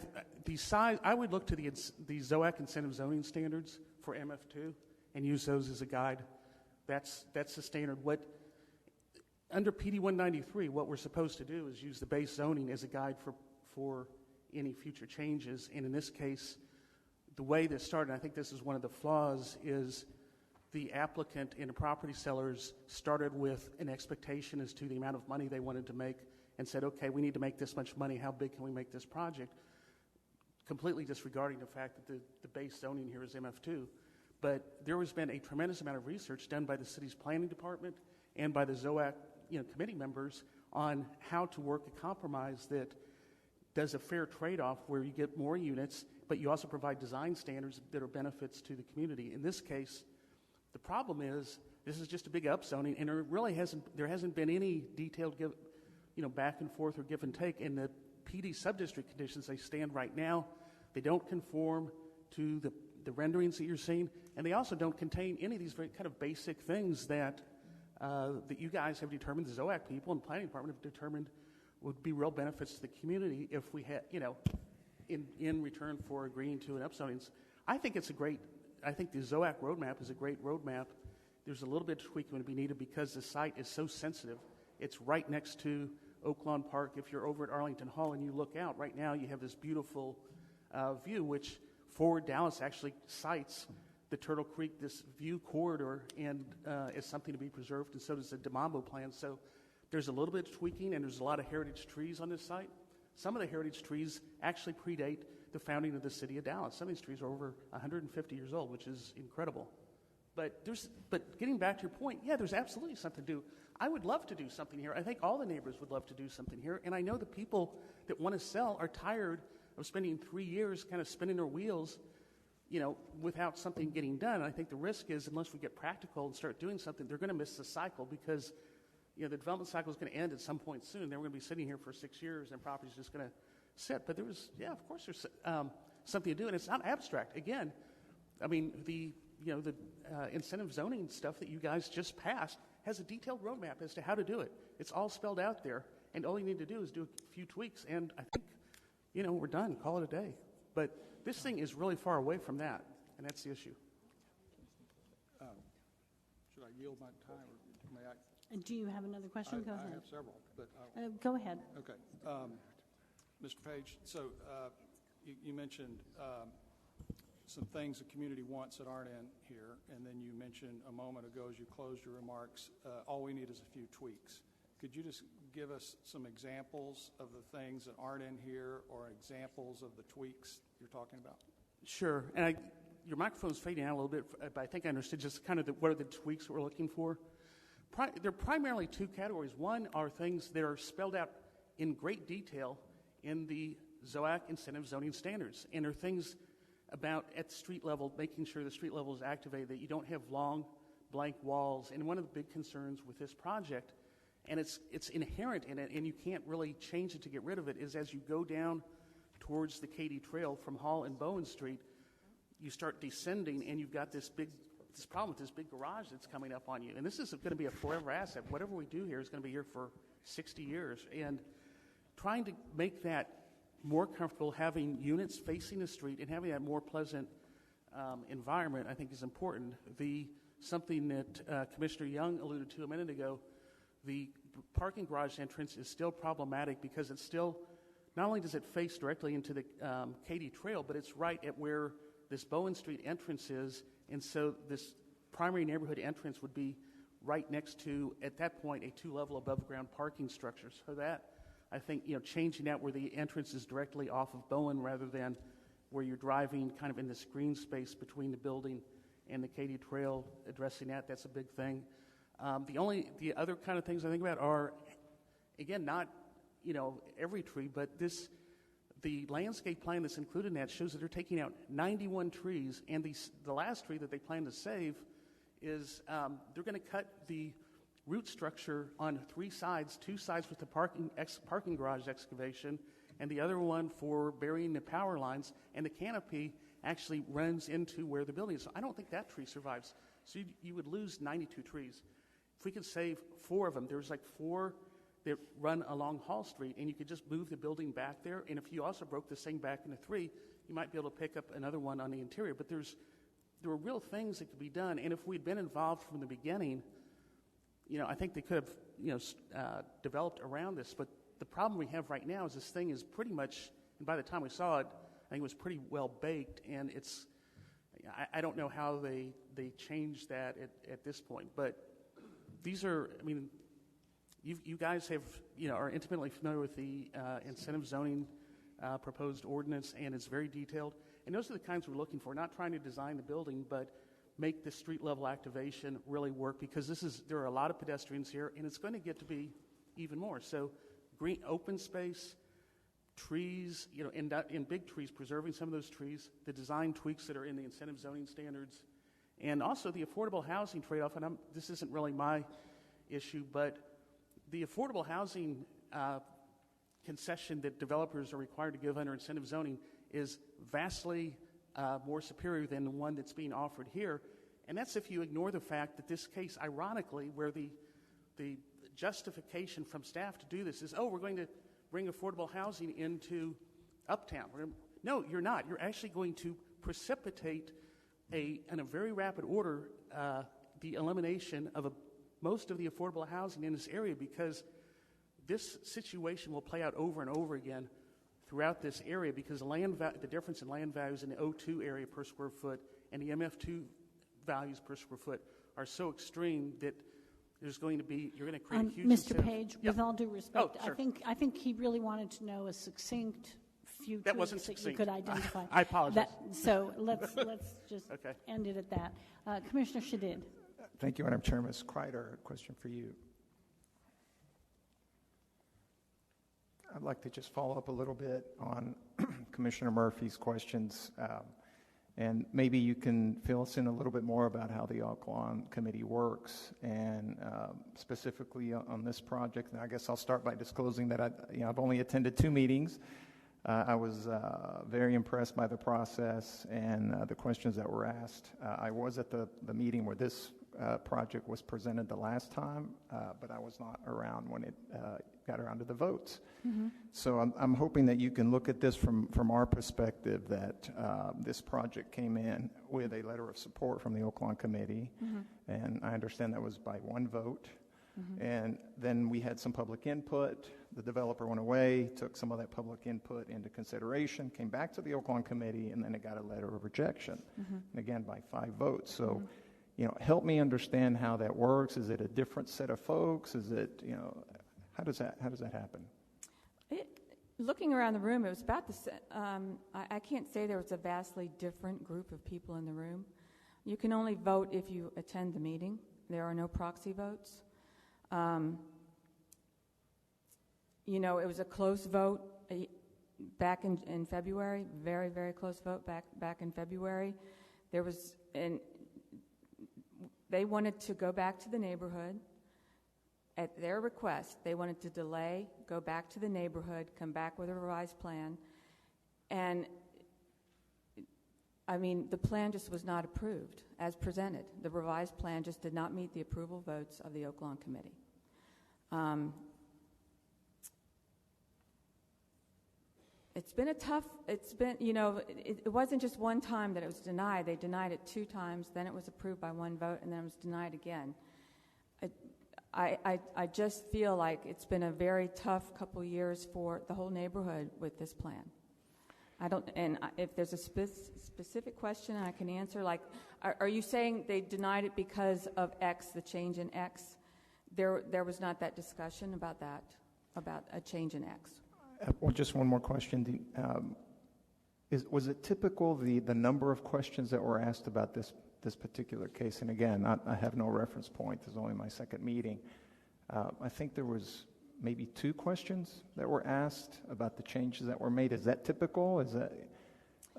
would look to the ZOAC incentive zoning standards for MF2 and use those as a guide. That's the standard. Under PD 193, what we're supposed to do is use the base zoning as a guide for any future changes. And in this case, the way this started, and I think this is one of the flaws, is the applicant and the property sellers started with an expectation as to the amount of money they wanted to make and said, okay, we need to make this much money. How big can we make this project? Completely disregarding the fact that the base zoning here is MF2. But there has been a tremendous amount of research done by the city's planning department and by the ZOAC committee members on how to work a compromise that does a fair trade-off where you get more units, but you also provide design standards that are benefits to the community. In this case, the problem is this is just a big upzoning, and there hasn't been any detailed back and forth or give and take. In the PD subdistrict conditions, they stand right now. They don't conform to the renderings that you're seeing, and they also don't contain any of these very kind of basic things that you guys have determined, the ZOAC people and planning department have determined would be real benefits to the community if we had, in return for agreeing to an upzoning. I think the ZOAC roadmap is a great roadmap. There's a little bit of tweaking going to be needed because the site is so sensitive. It's right next to Oaklawn Park. If you're over at Arlington Hall and you look out, right now you have this beautiful view, which Forward Dallas actually cites the Turtle Creek, this view corridor, and is something to be preserved, and so does the DeMambo plan. So there's a little bit of tweaking, and there's a lot of heritage trees on this site. Some of the heritage trees actually predate the founding of the city of Dallas. Some of these trees are over 150 years old, which is incredible. But getting back to your point, yeah, there's absolutely something to do. I would love to do something here. I think all the neighbors would love to do something here, and I know the people that want to sell are tired of spending 3 years kind of spinning their wheels, without something getting done. And I think the risk is, unless we get practical and start doing something, they're going to miss the cycle because, the development cycle is going to end at some point soon. Then we're going to be sitting here for 6 years and property's just going to sit. But of course there's something to do, and it's not abstract. Again, I mean, the incentive zoning stuff that you guys just passed has a detailed roadmap as to how to do it. It's all spelled out there, and all you need to do is do a few tweaks, and I think, we're done. Call it a day. But this thing is really far away from that, and that's the issue. Should I yield my time, or may I? Do you have another question? Go ahead. I have several, but go ahead. Okay, Mr. Page. So you mentioned some things the community wants that aren't in here, and then you mentioned a moment ago as you closed your remarks, all we need is a few tweaks. Could you just give us some examples of the things that aren't in here, or examples of the tweaks you're talking about? Sure. And your microphone's fading out a little bit, but I think I understood just kind of what are the tweaks we're looking for. There are primarily two categories. One are things that are spelled out in great detail in the ZOAC incentive zoning standards, and there are things about at the street level, making sure the street level is activated, that you don't have long blank walls. And one of the big concerns with this project, and it's inherent in it, and you can't really change it to get rid of it, is as you go down towards the Katy Trail from Hall and Bowen Street, you start descending, and you've got this problem with this big garage that's coming up on you. And this isn't going to be a forever asset. Whatever we do here is going to be here for 60 years. And trying to make that more comfortable, having units facing the street and having that more pleasant environment, I think is important. Something that Commissioner Young alluded to a minute ago, the parking garage entrance is still problematic because it's still, not only does it face directly into the Katy Trail, but it's right at where this Bowen Street entrance is, and so this primary neighborhood entrance would be right next to, at that point, a 2-level above-ground parking structure. So that, I think, changing that where the entrance is directly off of Bowen rather than where you're driving kind of in this green space between the building and the Katy Trail, addressing that's a big thing. The other kind of things I think about are, again, not, every tree, but the landscape plan that's included in that shows that they're taking out 91 trees, and the last tree that they plan to save is they're going to cut the root structure on 3 sides, 2 sides with the parking garage excavation, and the other one for burying the power lines, and the canopy actually runs into where the building is. So I don't think that tree survives. So you would lose 92 trees. If we could save 4 of them, there's like 4 that run along Hall Street, and you could just move the building back there. And if you also broke this thing back into 3, you might be able to pick up another one on the interior. But there were real things that could be done. And if we'd been involved from the beginning, I think they could have, developed around this. But the problem we have right now is this thing is pretty much, and by the time we saw it, I think it was pretty well baked. And I don't know how they changed that at this point. But these are, You guys have, are intimately familiar with the incentive zoning proposed ordinance, and it's very detailed. And those are the kinds we're looking for, not trying to design the building, but make the street level activation really work, because there are a lot of pedestrians here, and it's going to get to be even more. So green open space, trees, in big trees, preserving some of those trees, the design tweaks that are in the incentive zoning standards, and also the affordable housing trade-off. And this isn't really my issue, but the affordable housing concession that developers are required to give under incentive zoning is vastly more superior than the one that's being offered here. And that's if you ignore the fact that this case, ironically, where the justification from staff to do this is, we're going to bring affordable housing into Uptown. No, you're not. You're actually going to precipitate, in a very rapid order, the elimination of most of the affordable housing in this area, because this situation will play out over and over again throughout this area, because the difference in land values in the O2 area per square foot and the MF2 values per square foot are so extreme that you're going to create a huge Mr. incentive. Page, with all due respect, sure. I think he really wanted to know a succinct few That wasn't tweaks that succinct. you could identify. I apologize. So let's just Okay. end it at that. Commissioner Shadid. Thank you, Madam Chair. Ms. Kreider, a question for you. I'd like to just follow up a little bit on Commissioner Murphy's questions, and maybe you can fill us in a little bit more about how the Oaklawn Committee works, and specifically on this project. And I guess I'll start by disclosing that I've only attended 2 meetings. I was very impressed by the process and the questions that were asked. I was at the meeting where this project was presented the last time, but I was not around when it got around to the votes. Mm-hmm. So I'm hoping that you can look at this from our perspective, that this project came in with a letter of support from the Oaklawn Committee, Mm-hmm. and I understand that was by 1 vote. Mm-hmm. And then we had some public input. The developer went away, took some of that public input into consideration, came back to the Oaklawn Committee, and then it got a letter of rejection, Mm-hmm. and again by 5 votes. So, help me understand how that works. Is it a different set of folks? Is it, how does that happen? Looking around the room, it was about the same. I can't say there was a vastly different group of people in the room. You can only vote if you attend the meeting. There are no proxy votes. It was a close vote back in February, very, very close vote back in February. They wanted to go back to the neighborhood. At their request, they wanted to delay, go back to the neighborhood, come back with a revised plan. And, the plan just was not approved as presented. The revised plan just did not meet the approval votes of the Oaklawn Committee. It wasn't just one time that it was denied. They denied it 2 times, then it was approved by 1 vote, and then it was denied again. I just feel like it's been a very tough couple years for the whole neighborhood with this plan. If there's a specific question I can answer, like, are you saying they denied it because of X, the change in X? There was not that discussion about that, about a change in X. Well, just one more question. Was it typical, the number of questions that were asked about this particular case? And again, I have no reference point. This is only my 2nd meeting. I think there was maybe 2 questions that were asked about the changes that were made. Is that typical?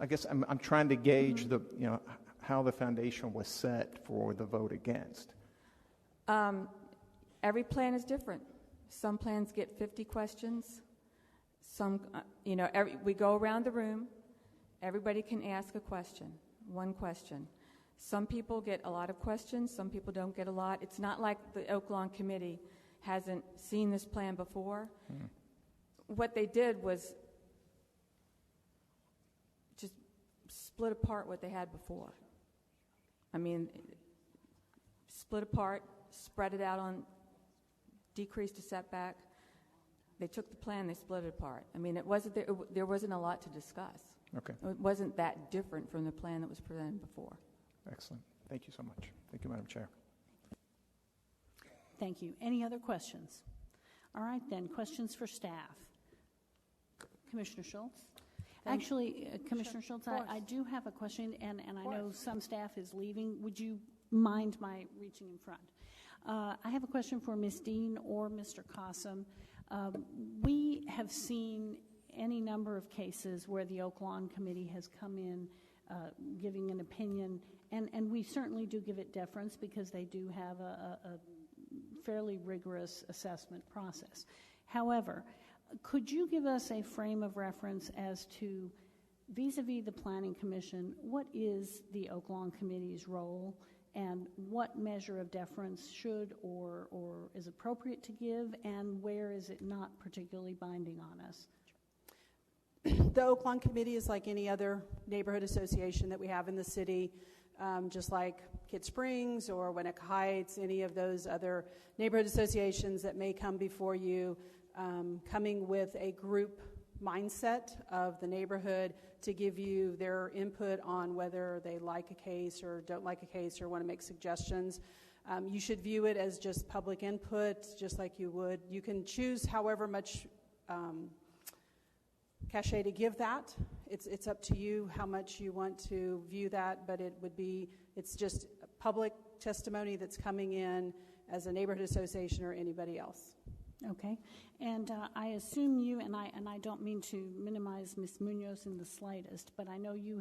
I guess I'm trying to gauge how the foundation was set for the vote against. Every plan is different. Some plans get 50 questions. Some, we go around the room. Everybody can ask a question, 1 question. Some people get a lot of questions. Some people don't get a lot. It's not like the Oaklawn Committee hasn't seen this plan before. Mm. What they did was just split apart what they had before. Split apart, spread it out decreased the setback. They took the plan, they split it apart. There wasn't a lot to discuss. Okay. It wasn't that different from the plan that was presented before. Excellent. Thank you so much. Thank you, Madam Chair. Thank you. Any other questions? All right, then, questions for staff? Commissioner Schultz? Thank- Actually, Commissioner Schultz, Of course. I do have a question, and I know course. some staff is leaving. Would you mind my reaching in front? I have a question for Ms. Dean or Mr. Cossum. We have seen any number of cases where the Oak Lawn Committee has come in giving an opinion, and we certainly do give it deference because they do have a fairly rigorous assessment process. However, could you give us a frame of reference as to, vis-a-vis the Planning Commission, what is the Oak Lawn Committee's role and what measure of deference should or is appropriate to give, and where is it not particularly binding on us? The Oak Lawn Committee is like any other neighborhood association that we have in the city, just like Kid Springs or Winnetka Heights, any of those other neighborhood associations that may come before you, coming with a group mindset of the neighborhood to give you their input on whether they like a case or don't like a case or want to make suggestions. You should view it as just public input, just like you would. You can choose however much cachet to give that. It's up to you how much you want to view that, but it's just public testimony that's coming in as a neighborhood association or anybody else. Okay, and I assume you, and I don't mean to minimize Ms. Munoz in the slightest, but I know you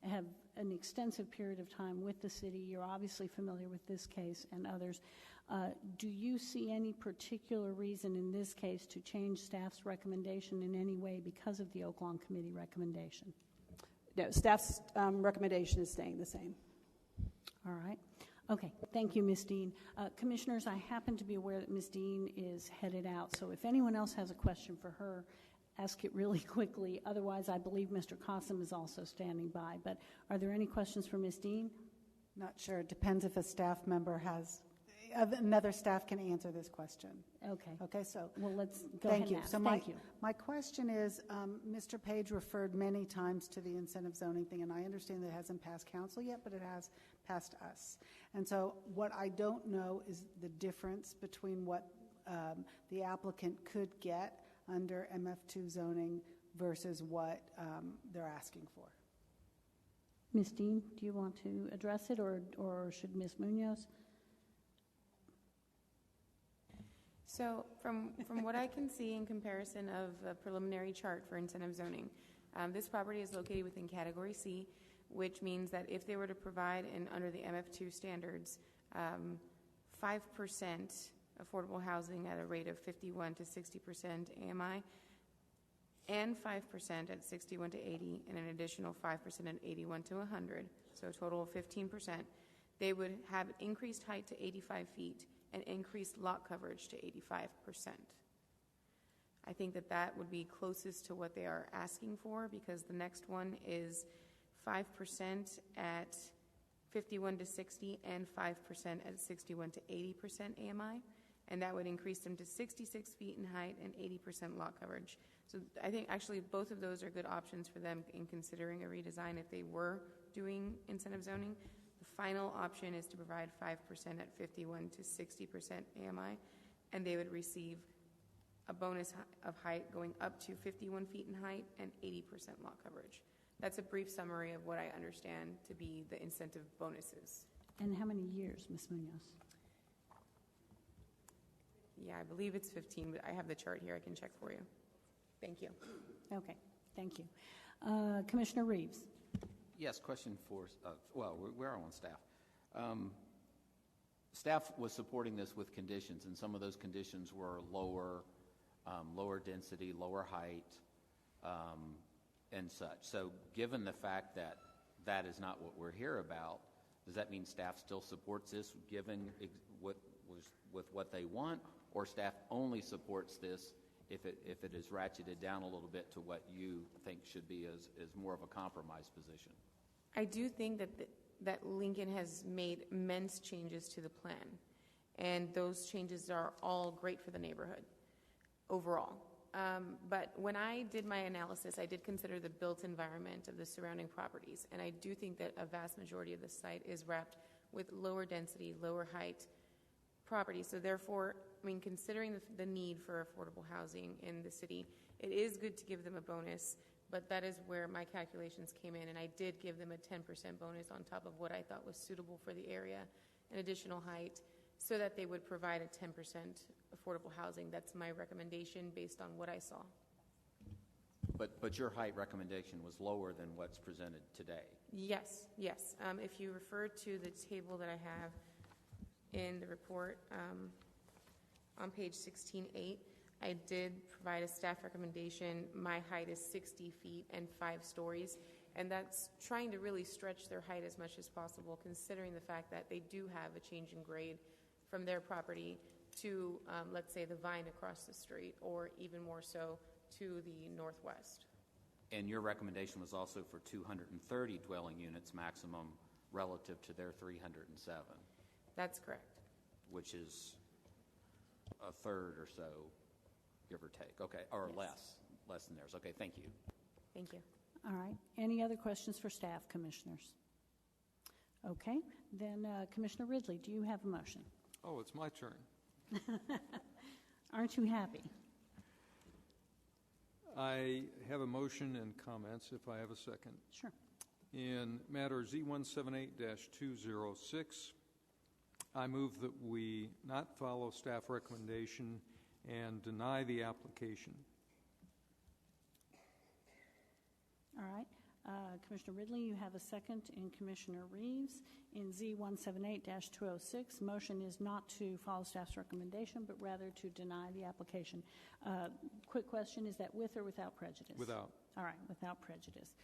have an extensive period of time with the city. You're obviously familiar with this case and others. Do you see any particular reason in this case to change staff's recommendation in any way because of the Oak Lawn Committee recommendation? No, staff's recommendation is staying the same. All right. Okay, thank you, Ms. Dean. Commissioners, I happen to be aware that Ms. Dean is headed out, so if anyone else has a question for her, ask it really quickly. Otherwise, I believe Mr. Cossum is also standing by. But are there any questions for Ms. Dean? Not sure. It depends if a staff member has, another staff can answer this question. Okay. Okay, so. Well, let's go Thank ahead you. and ask. So Thank you. My question is, Mr. Page referred many times to the incentive zoning thing, and I understand that it hasn't passed council yet, but it has passed us. And so what I don't know is the difference between what the applicant could get under MF2 zoning versus what they're asking for. Ms. Dean, do you want to address it, or should Ms. Munoz? So from what I can see in comparison of a preliminary chart for incentive zoning, this property is located within Category C, which means that if they were to provide, under the MF2 standards, 5% affordable housing at a rate of 51 to 60% AMI, and 5% at 61 to 80, and an additional 5% at 81 to 100, so a total of 15%, they would have increased height to 85 feet and increased lot coverage to 85%. I think that would be closest to what they are asking for, because the next one is 5% at 51 to 60 and 5% at 61 to 80% AMI, and that would increase them to 66 feet in height and 80% lot coverage. So I think actually both of those are good options for them in considering a redesign if they were doing incentive zoning. The final option is to provide 5% at 51 to 60% AMI, and they would receive a bonus of height going up to 51 feet in height and 80% lot coverage. That's a brief summary of what I understand to be the incentive bonuses. And how many years, Ms. Munoz? Yeah, I believe it's 15, but I have the chart here. I can check for you. Thank you. Okay, thank you. Commissioner Reeves. Yes, question for, we're on staff. Staff was supporting this with conditions, and some of those conditions were lower density, lower height, and such. So given the fact that that is not what we're here about, does that mean staff still supports this given with what they want, or staff only supports this if it is ratcheted down a little bit to what you think should be as more of a compromise position? I do think that Lincoln has made immense changes to the plan, and those changes are all great for the neighborhood overall. But when I did my analysis, I did consider the built environment of the surrounding properties, and I do think that a vast majority of the site is wrapped with lower density, lower height property. So therefore, I mean, considering the need for affordable housing in the city, it is good to give them a bonus, but that is where my calculations came in, and I did give them a 10% bonus on top of what I thought was suitable for the area, an additional height, so that they would provide a 10% affordable housing. That's my recommendation based on what I saw. But your height recommendation was lower than what's presented today. Yes, yes. If you refer to the table that I have in the report on page 16.8, I did provide a staff recommendation. My height is 60 feet and 5 stories, and that's trying to really stretch their height as much as possible, considering the fact that they do have a change in grade from their property to, let's say, the Vine across the street, or even more so to the northwest. And your recommendation was also for 230 dwelling units maximum relative to their 307. That's correct. Which is a third or so, give or take. Okay, or yes. less than theirs. Okay, thank you. Thank you. All right. Any other questions for staff, commissioners? Okay. Then, Commissioner Ridley, do you have a motion? Oh, it's my turn. Aren't you happy? I have a motion and comments, if I have a second. Sure. In matter Z178-206, I move that we not follow staff recommendation and deny the application. All right. Commissioner Ridley, you have a second, and Commissioner Reeves. In Z178-206, motion is not to follow staff's recommendation, but rather to deny the application. Quick question, is that with or without prejudice? Without. All right, without prejudice.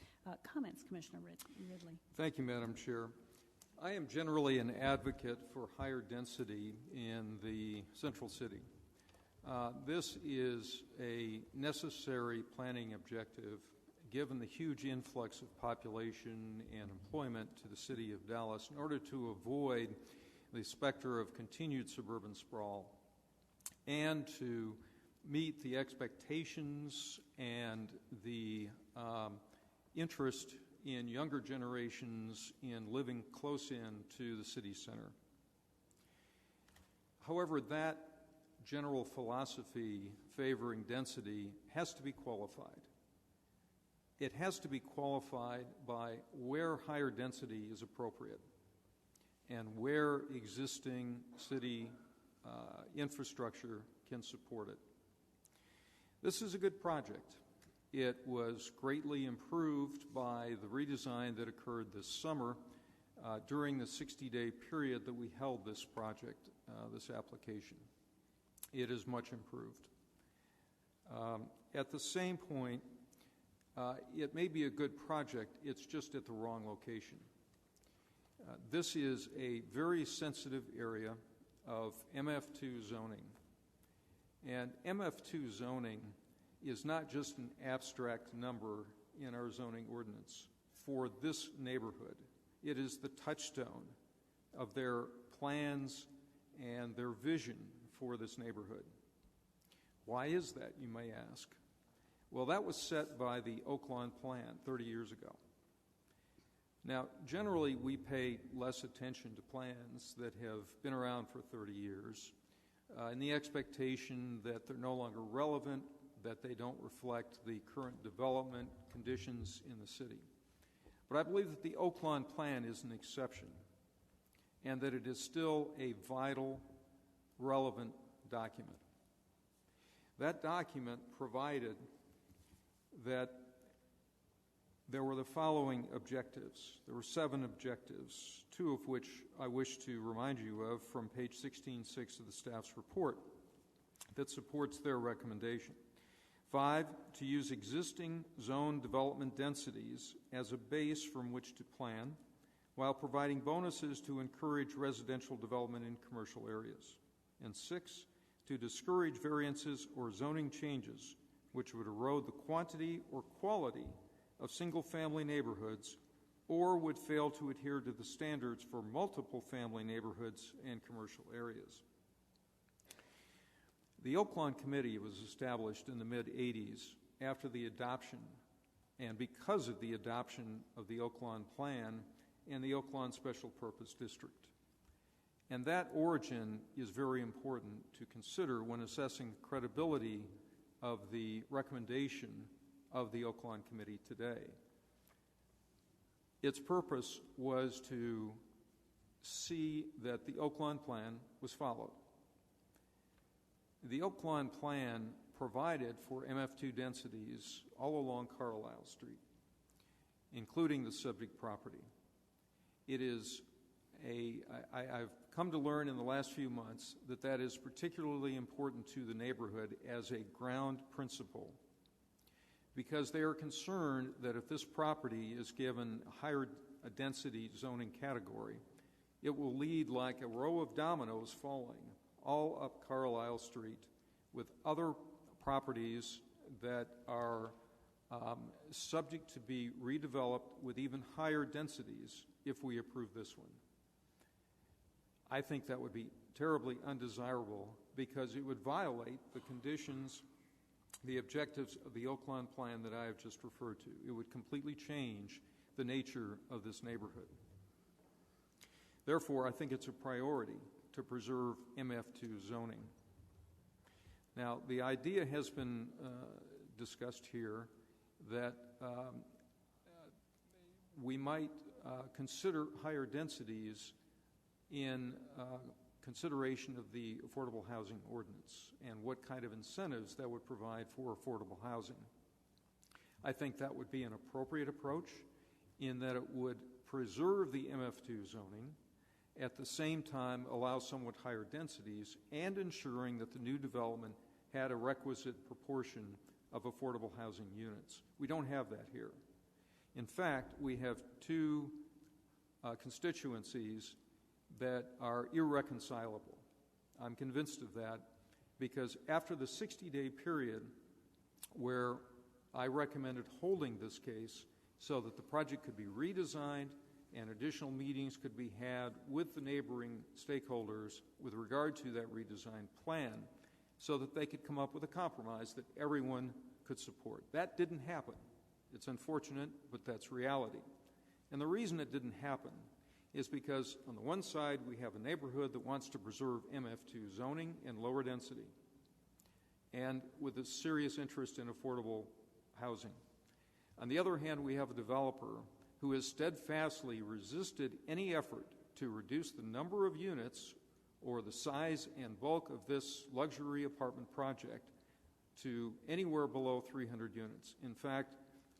Comments, Commissioner Ridley? Thank you, Madam Chair. I am generally an advocate for higher density in the central city. This is a necessary planning objective given the huge influx of population and employment to the city of Dallas in order to avoid the specter of continued suburban sprawl and to meet the expectations and the interest in younger generations in living close in to the city center. However, that general philosophy favoring density has to be qualified. It has to be qualified by where higher density is appropriate and where existing city infrastructure can support it. This is a good project. It was greatly improved by the redesign that occurred this summer during the 60-day period that we held this project, this application. It is much improved. At the same point, it may be a good project, it's just at the wrong location. This is a very sensitive area of MF2 zoning. And MF2 zoning is not just an abstract number in our zoning ordinance for this neighborhood. It is the touchstone of their plans and their vision for this neighborhood. Why is that, you may ask? Well, that was set by the Oaklawn Plan 30 years ago. Now, generally, we pay less attention to plans that have been around for 30 years in the expectation that they're no longer relevant, that they don't reflect the current development conditions in the city. But I believe that the Oaklawn Plan is an exception and that it is still a vital, relevant document. That document provided that there were the following objectives. There were 7 objectives, 2 of which I wish to remind you of from page 16.6 of the staff's report that supports their recommendation. 5, to use existing zone development densities as a base from which to plan while providing bonuses to encourage residential development in commercial areas. And 6, to discourage variances or zoning changes which would erode the quantity or quality of single-family neighborhoods or would fail to adhere to the standards for multiple family neighborhoods and commercial areas. The Oaklawn Committee was established in the mid-'80s after the adoption and because of the adoption of the Oaklawn Plan and the Oaklawn Special Purpose District. And that origin is very important to consider when assessing the credibility of the recommendation of the Oaklawn Committee today. Its purpose was to see that the Oaklawn Plan was followed. The Oaklawn Plan provided for MF2 densities all along Carlisle Street, including the subject property. It is I've come to learn in the last few months that that is particularly important to the neighborhood as a ground principle, because they are concerned that if this property is given a higher density zoning category, it will lead like a row of dominoes falling all up Carlisle Street with other properties that are subject to be redeveloped with even higher densities if we approve this one. I think that would be terribly undesirable because it would violate the conditions, the objectives of the Oaklawn Plan that I have just referred to. It would completely change the nature of this neighborhood. Therefore, I think it's a priority to preserve MF2 zoning. Now, the idea has been discussed here that we might consider higher densities in consideration of the Affordable Housing Ordinance and what kind of incentives that would provide for affordable housing. I think that would be an appropriate approach in that it would preserve the MF2 zoning, at the same time allow somewhat higher densities, and ensuring that the new development had a requisite proportion of affordable housing units. We don't have that here. In fact, we have two constituencies that are irreconcilable. I'm convinced of that because after the 60-day period where I recommended holding this case so that the project could be redesigned and additional meetings could be had with the neighboring stakeholders with regard to that redesigned plan so that they could come up with a compromise that everyone could support. That didn't happen. It's unfortunate, but that's reality. And the reason it didn't happen is because on the one side we have a neighborhood that wants to preserve MF2 zoning and lower density and with a serious interest in affordable housing. On the other hand, we have a developer who has steadfastly resisted any effort to reduce the number of units or the size and bulk of this luxury apartment project to anywhere below 300 units. In fact,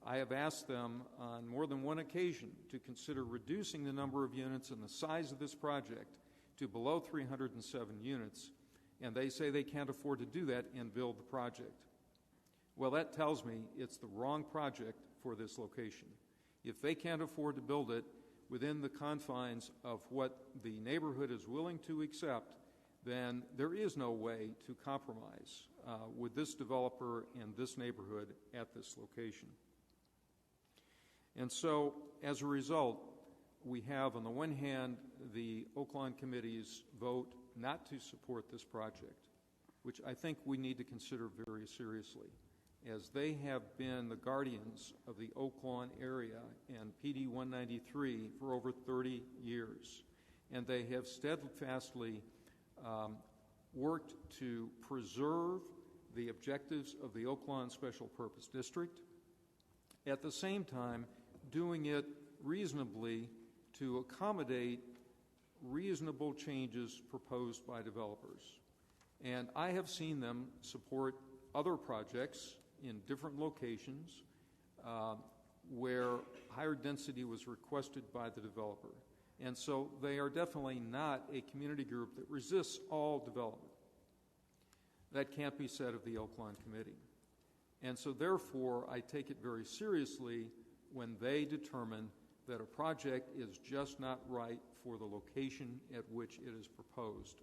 I have asked them on more than one occasion to consider reducing the number of units and the size of this project to below 307 units, and they say they can't afford to do that and build the project. Well, that tells me it's the wrong project for this location. If they can't afford to build it within the confines of what the neighborhood is willing to accept, then there is no way to compromise with this developer and this neighborhood at this location. And so, as a result, we have, on the one hand, the Oaklawn Committee's vote not to support this project, which I think we need to consider very seriously, as they have been the guardians of the Oaklawn area and PD 193 for over 30 years. And they have steadfastly worked to preserve the objectives of the Oaklawn Special Purpose District, at the same time doing it reasonably to accommodate reasonable changes proposed by developers. And I have seen them support other projects in different locations where higher density was requested by the developer. And so they are definitely not a community group that resists all development. That can't be said of the Oaklawn Committee. And so therefore, I take it very seriously when they determine that a project is just not right for the location at which it is proposed.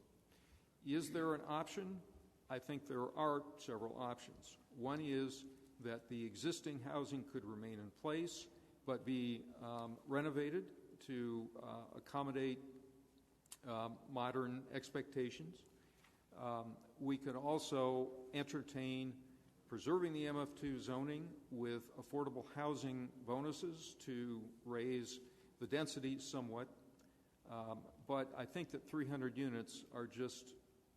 Is there an option? I think there are several options. One is that the existing housing could remain in place but be renovated to accommodate modern expectations. We could also entertain preserving the MF2 zoning with affordable housing bonuses to raise the density somewhat. But I think that 300 units are just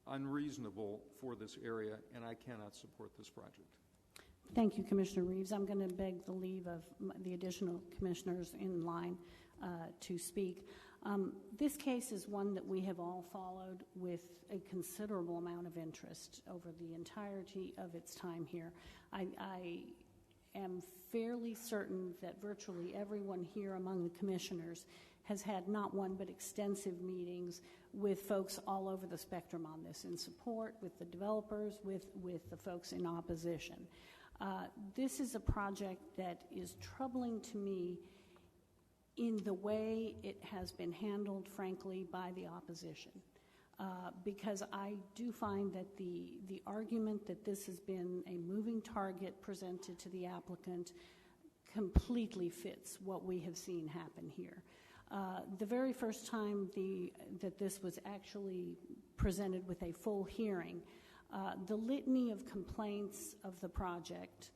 unreasonable for this area, and I cannot support this project. Thank you, Commissioner Reeves. I'm going to beg the leave of the additional commissioners in line to speak. This case is one that we have all followed with a considerable amount of interest over the entirety of its time here. I am fairly certain that virtually everyone here among the commissioners has had not one but extensive meetings with folks all over the spectrum on this, in support, with the developers, with the folks in opposition. This is a project that is troubling to me in the way it has been handled, frankly, by the opposition. Because I do find that the argument that this has been a moving target presented to the applicant completely fits what we have seen happen here. The very first time that this was actually presented with a full hearing, the litany of complaints of the project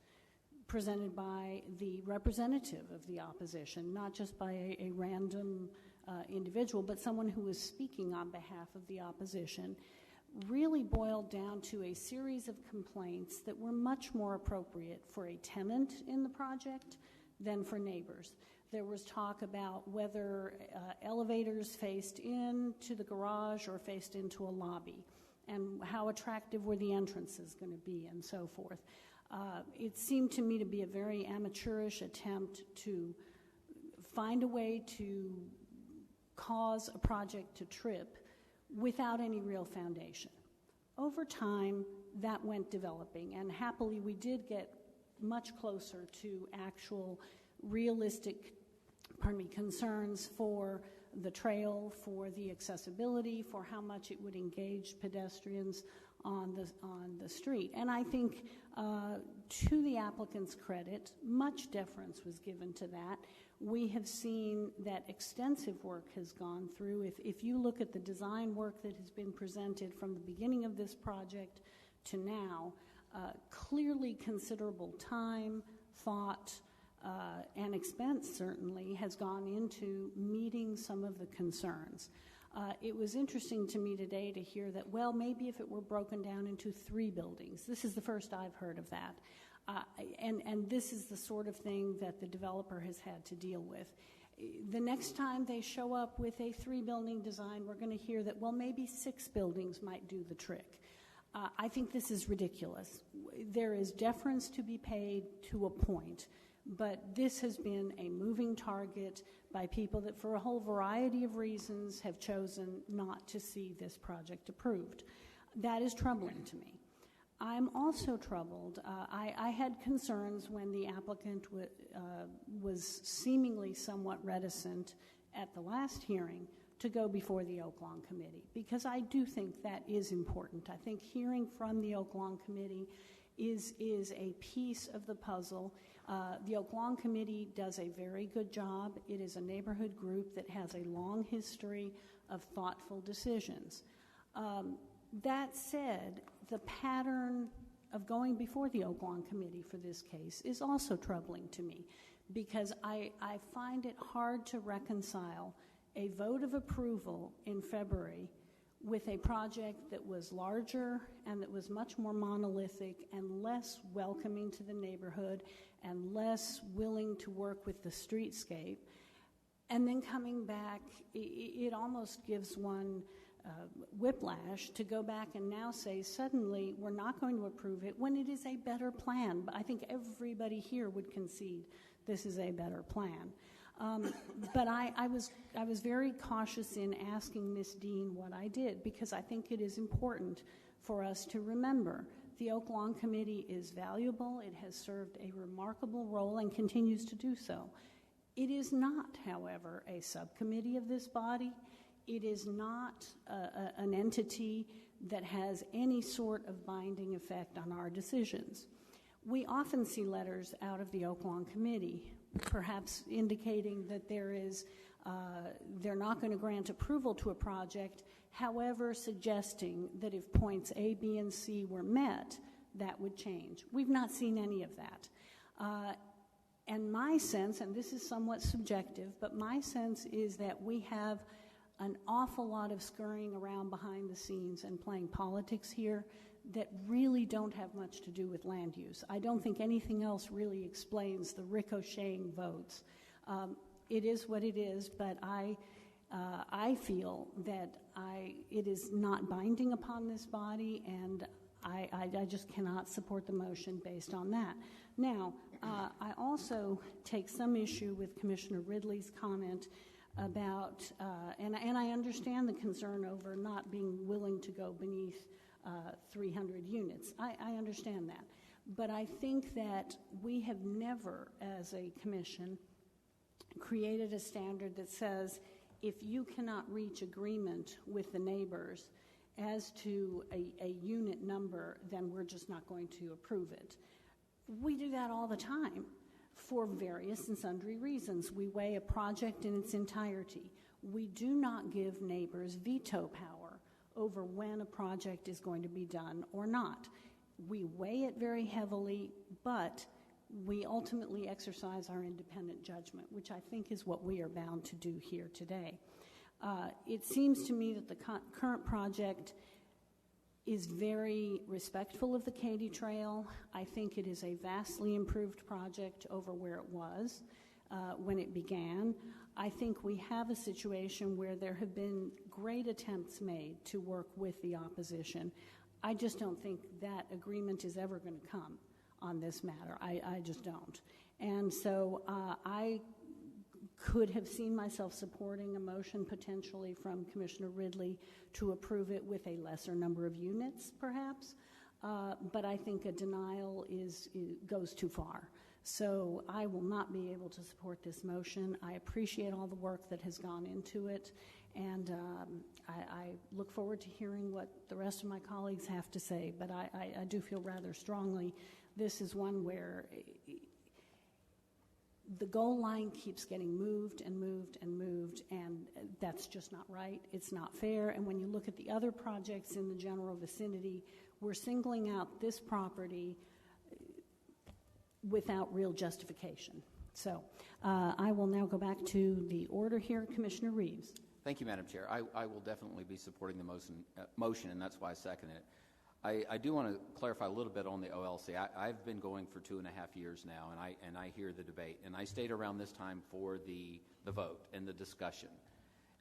presented by the representative of the opposition, not just by a random individual, but someone who was speaking on behalf of the opposition, really boiled down to a series of complaints that were much more appropriate for a tenant in the project than for neighbors. There was talk about whether elevators faced into the garage or faced into a lobby, and how attractive were the entrances going to be, and so forth. It seemed to me to be a very amateurish attempt to find a way to cause a project to trip without any real foundation. Over time, that went developing, and happily we did get much closer to actual realistic concerns for the trail, for the accessibility, for how much it would engage pedestrians on the street. And I think, to the applicant's credit, much deference was given to that. We have seen that extensive work has gone through. If you look at the design work that has been presented from the beginning of this project to now, clearly considerable time, thought, and expense certainly has gone into meeting some of the concerns. It was interesting to me today to hear that, well, maybe if it were broken down into 3 buildings. This is the first I've heard of that. And this is the sort of thing that the developer has had to deal with. The next time they show up with a 3-building design, we're going to hear that, well, maybe 6 buildings might do the trick. I think this is ridiculous. There is deference to be paid to a point, but this has been a moving target by people that for a whole variety of reasons have chosen not to see this project approved. That is troubling to me. I'm also troubled. I had concerns when the applicant was seemingly somewhat reticent at the last hearing to go before the Oak Lawn Committee, because I do think that is important. I think hearing from the Oak Lawn Committee is a piece of the puzzle. The Oak Lawn Committee does a very good job. It is a neighborhood group that has a long history of thoughtful decisions. That said, the pattern of going before the Oak Lawn Committee for this case is also troubling to me, because I find it hard to reconcile a vote of approval in February with a project that was larger and that was much more monolithic and less welcoming to the neighborhood and less willing to work with the streetscape. And then coming back, it almost gives one whiplash to go back and now say suddenly we're not going to approve it when it is a better plan. But I think everybody here would concede this is a better plan. But I was very cautious in asking Ms. Dean what I did, because I think it is important for us to remember the Oak Lawn Committee is valuable. It has served a remarkable role and continues to do so. It is not, however, a subcommittee of this body. It is not an entity that has any sort of binding effect on our decisions. We often see letters out of the Oak Lawn Committee, perhaps indicating that they're not going to grant approval to a project, however suggesting that if points A, B, and C were met, that would change. We've not seen any of that. And my sense, and this is somewhat subjective, but my sense is that we have an awful lot of scurrying around behind the scenes and playing politics here that really don't have much to do with land use. I don't think anything else really explains the ricocheting votes. It is what it is, but I feel that it is not binding upon this body, and I just cannot support the motion based on that. Now, I also take some issue with Commissioner Ridley's comment about, and I understand the concern over not being willing to go beneath 300 units. I understand that. But I think that we have never, as a commission, created a standard that says if you cannot reach agreement with the neighbors as to a unit number, then we're just not going to approve it. We do that all the time for various and sundry reasons. We weigh a project in its entirety. We do not give neighbors veto power over when a project is going to be done or not. We weigh it very heavily, but we ultimately exercise our independent judgment, which I think is what we are bound to do here today. It seems to me that the current project is very respectful of the Katy Trail. I think it is a vastly improved project over where it was when it began. I think we have a situation where there have been great attempts made to work with the opposition. I just don't think that agreement is ever going to come on this matter. I just don't. And so I could have seen myself supporting a motion potentially from Commissioner Ridley to approve it with a lesser number of units, perhaps. But I think a denial goes too far. So I will not be able to support this motion. I appreciate all the work that has gone into it, and I look forward to hearing what the rest of my colleagues have to say. But I do feel rather strongly this is one where the goal line keeps getting moved and moved and moved, and that's just not right. It's not fair. And when you look at the other projects in the general vicinity, we're singling out this property without real justification. So I will now go back to the order here. Commissioner Reeves. Thank you, Madam Chair. I will definitely be supporting the motion, and that's why I second it. I do want to clarify a little bit on the OLC. I've been going for 2.5 years now, and I hear the debate. And I stayed around this time for the vote and the discussion.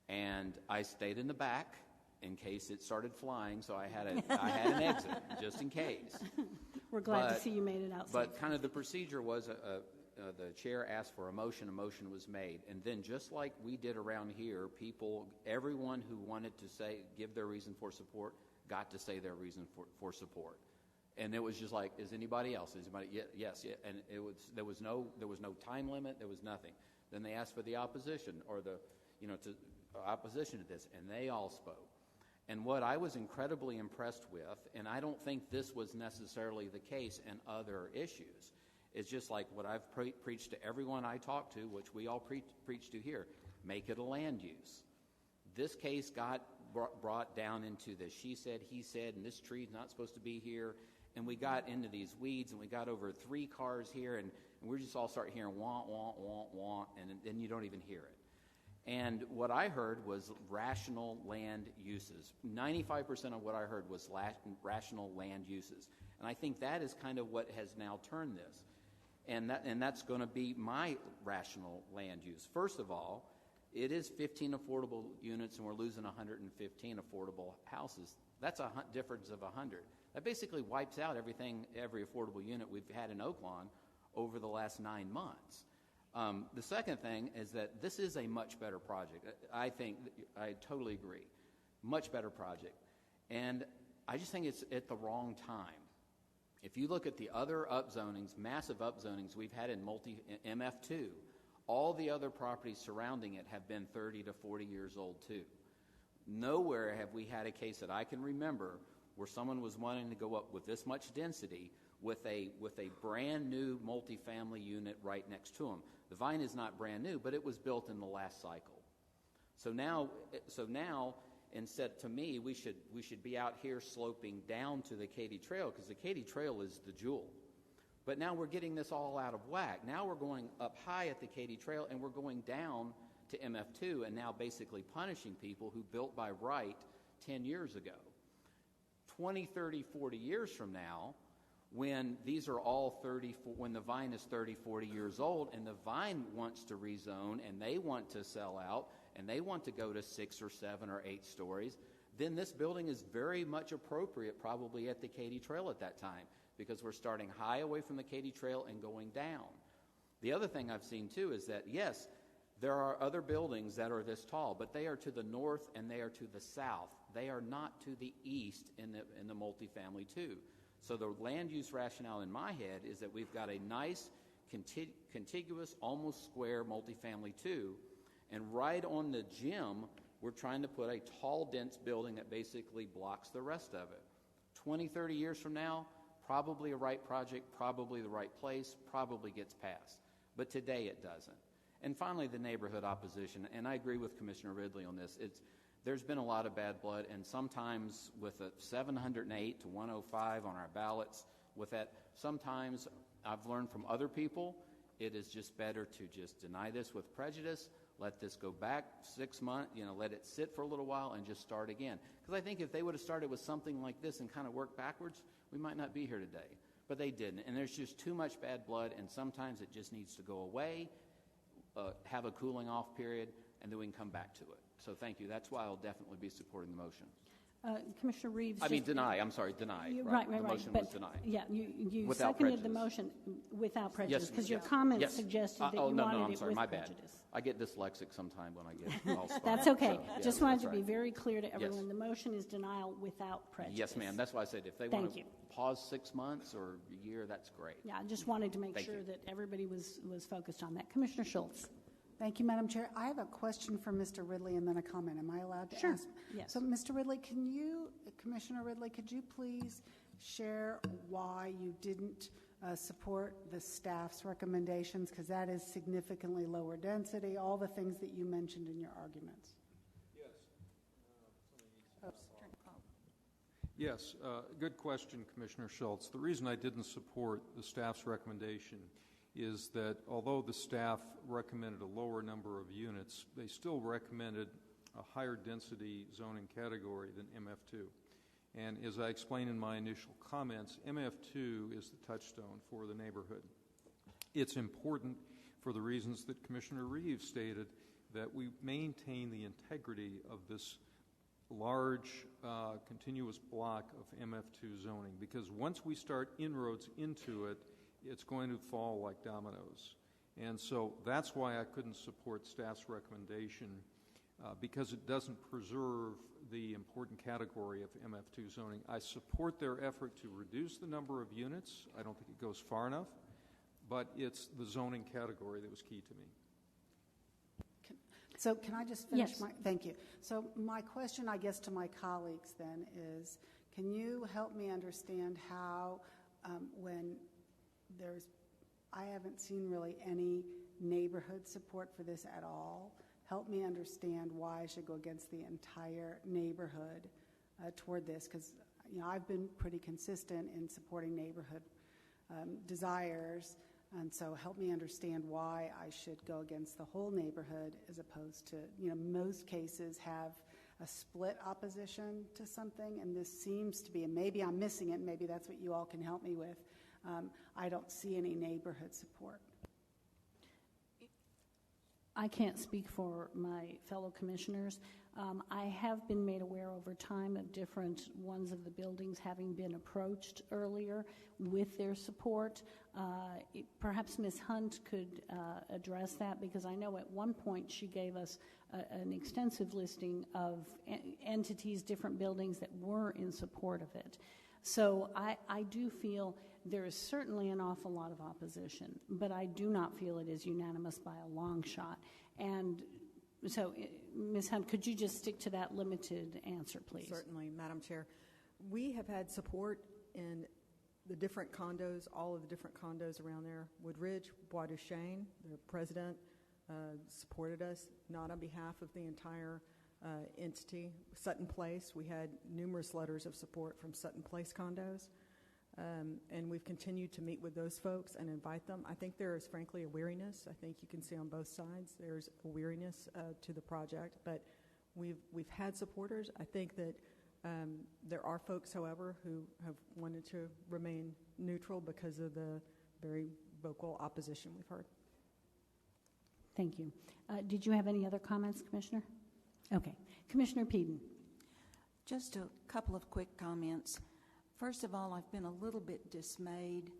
And I stayed in the back in case it started flying, so I had an exit just in case. We're glad to see you made it out safe. But kind of the procedure was the chair asked for a motion was made. And then just like we did around here, everyone who wanted to give their reason for support, got to say their reason for support. And it was just like, is anybody else? Yes. And there was no time limit. There was nothing. Then they asked for the opposition opposition to this, and they all spoke. And what I was incredibly impressed with, and I don't think this was necessarily the case in other issues, is just like what I've preached to everyone I talk to, which we all preach to here, make it a land use. This case got brought down into the she said, he said, and this tree's not supposed to be here. And we got into these weeds, and we got over 3 cars here, and we just all start hearing wah, wah, wah, wah, and then you don't even hear it. And what I heard was rational land uses. 95% of what I heard was rational land uses. And I think that is kind of what has now turned this. And that's going to be my rational land use. First of all, it is 15 affordable units, and we're losing 115 affordable houses. That's a difference of 100. That basically wipes out every affordable unit we've had in Oaklawn over the last 9 months. The second thing is that this is a much better project. I totally agree. Much better project. And I just think it's at the wrong time. If you look at the other upzonings, massive upzonings we've had in MF2, all the other properties surrounding it have been 30 to 40 years old too. Nowhere have we had a case that I can remember where someone was wanting to go up with this much density with a brand new multifamily unit right next to them. The Vine is not brand new, but it was built in the last cycle. So now, instead, to me, we should be out here sloping down to the Katy Trail, because the Katy Trail is the jewel. But now we're getting this all out of whack. Now we're going up high at the Katy Trail, and we're going down to MF2 and now basically punishing people who built by right 10 years ago. 20, 30, 40 years from now, when these are all when the Vine is 30, 40 years old and the Vine wants to rezone and they want to sell out and they want to go to 6 or 7 or 8 stories, then this building is very much appropriate probably at the Katy Trail at that time, because we're starting high away from the Katy Trail and going down. The other thing I've seen too is that, yes, there are other buildings that are this tall, but they are to the north and they are to the south. They are not to the east in the multifamily too. So the land use rationale in my head is that we've got a nice, contiguous, almost square multifamily too, and right on the gym, we're trying to put a tall, dense building that basically blocks the rest of it. 20, 30 years from now, probably a right project, probably the right place, probably gets passed. But today it doesn't. And finally, the neighborhood opposition, and I agree with Commissioner Ridley on this. There's been a lot of bad blood, and sometimes with a 708 to 105 on our ballots, with that, sometimes I've learned from other people, it is just better to just deny this with prejudice, let this go back 6 months, let it sit for a little while and just start again. Because I think if they would have started with something like this and kind of worked backwards, we might not be here today. But they didn't, and there's just too much bad blood, and sometimes it just needs to go away, have a cooling off period, and then we can come back to it. So thank you. That's why I'll definitely be supporting the motion. Commissioner Reeves. Deny. I'm sorry, deny. Right. The motion was denied. Yeah, you Without seconded the prejudice. motion without prejudice, because your Yes. comments Yes. suggested that Oh, you no, wanted I'm it sorry, with my prejudice. bad. I get dyslexic sometime when I get all spun. That's up, okay. so, yeah, Just wanted that's to be right. very clear to everyone. Yes. The motion is denial without prejudice. Yes, ma'am. That's why I said if they Thank want to you. pause 6 months or a year, that's great. Yeah, I just wanted to make Thank sure you. that everybody was focused on that. Commissioner Schultz. Thank you, Madam Chair. I have a question for Mr. Ridley and then a comment. Am I allowed to Sure. ask? Yes. So, Mr. Ridley, Commissioner Ridley, could you please share why you didn't support the staff's recommendations? Because that is significantly lower density, all the things that you mentioned in your arguments. Yes, good question, Commissioner Schultz. The reason I didn't support the staff's recommendation is that although the staff recommended a lower number of units, they still recommended a higher density zoning category than MF2. And as I explained in my initial comments, MF2 is the touchstone for the neighborhood. It's important for the reasons that Commissioner Reeves stated, that we maintain the integrity of this large continuous block of MF2 zoning, because once we start inroads into it, it's going to fall like dominoes. And so that's why I couldn't support staff's recommendation, because it doesn't preserve the important category of MF2 zoning. I support their effort to reduce the number of units. I don't think it goes far enough, but it's the zoning category that was key to me. So can I just finish Yes. Thank you. So my question, I guess, to my colleagues then is, can you help me understand how when I haven't seen really any neighborhood support for this at all. Help me understand why I should go against the entire neighborhood toward this, because I've been pretty consistent in supporting neighborhood desires, and so help me understand why I should go against the whole neighborhood as opposed to, most cases have a split opposition to something, and this seems to be, and maybe I'm missing it, maybe that's what you all can help me with. I don't see any neighborhood support. I can't speak for my fellow commissioners. I have been made aware over time of different ones of the buildings having been approached earlier with their support. Perhaps Ms. Hunt could address that, because I know at one point she gave us an extensive listing of entities, different buildings that were in support of it. So I do feel there is certainly an awful lot of opposition, but I do not feel it is unanimous by a long shot. And so, Ms. Hunt, could you just stick to that limited answer, please? Certainly, Madam Chair. We have had support in the different condos, all of the different condos around there. Woodridge, Bois du Chêne, their president, supported us, not on behalf of the entire entity. Sutton Place, we had numerous letters of support from Sutton Place condos. And we've continued to meet with those folks and invite them. I think there is, frankly, a weariness. I think you can see on both sides there's a weariness to the project. But we've had supporters. I think that there are folks, however, who have wanted to remain neutral because of the very vocal opposition we've heard. Thank you. Did you have any other comments, Commissioner? Okay. Commissioner Peden. Just a couple of quick comments. First of all, I've been a little bit dismayed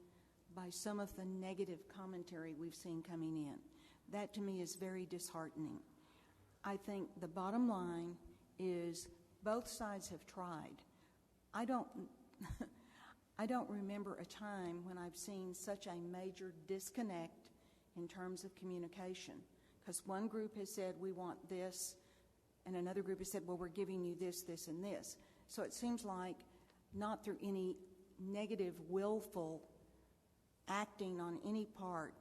by some of the negative commentary we've seen coming in. That to me is very disheartening. I think the bottom line is both sides have tried. I don't remember a time when I've seen such a major disconnect in terms of communication, because one group has said we want this and another group has said, well, we're giving you this, this, and this. So it seems like not through any negative, willful acting on any part,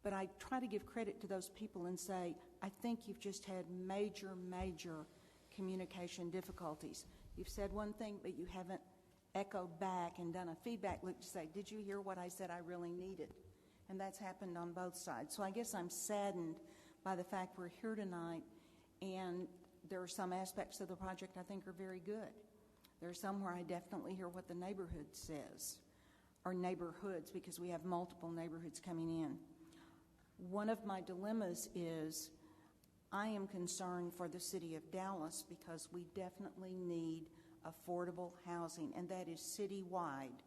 but I try to give credit to those people and say, I think you've just had major, major communication difficulties. You've said one thing, but you haven't echoed back and done a feedback loop to say, did you hear what I said I really needed? And that's happened on both sides. So I guess I'm saddened by the fact we're here tonight, and there are some aspects of the project I think are very good. There are some where I definitely hear what the neighborhood says, or neighborhoods, because we have multiple neighborhoods coming in. One of my dilemmas is I am concerned for the city of Dallas because we definitely need affordable housing, and that is citywide.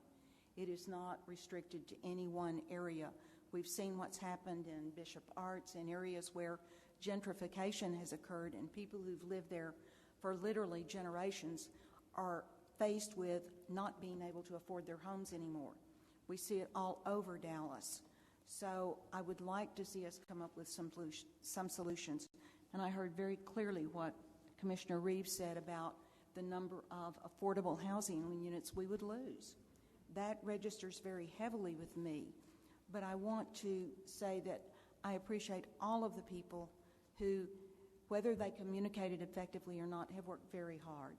It is not restricted to any one area. We've seen what's happened in Bishop Arts and areas where gentrification has occurred, and people who've lived there for literally generations are faced with not being able to afford their homes anymore. We see it all over Dallas. So I would like to see us come up with some solutions. And I heard very clearly what Commissioner Reeves said about the number of affordable housing units we would lose. That registers very heavily with me. But I want to say that I appreciate all of the people who, whether they communicated effectively or not, have worked very hard.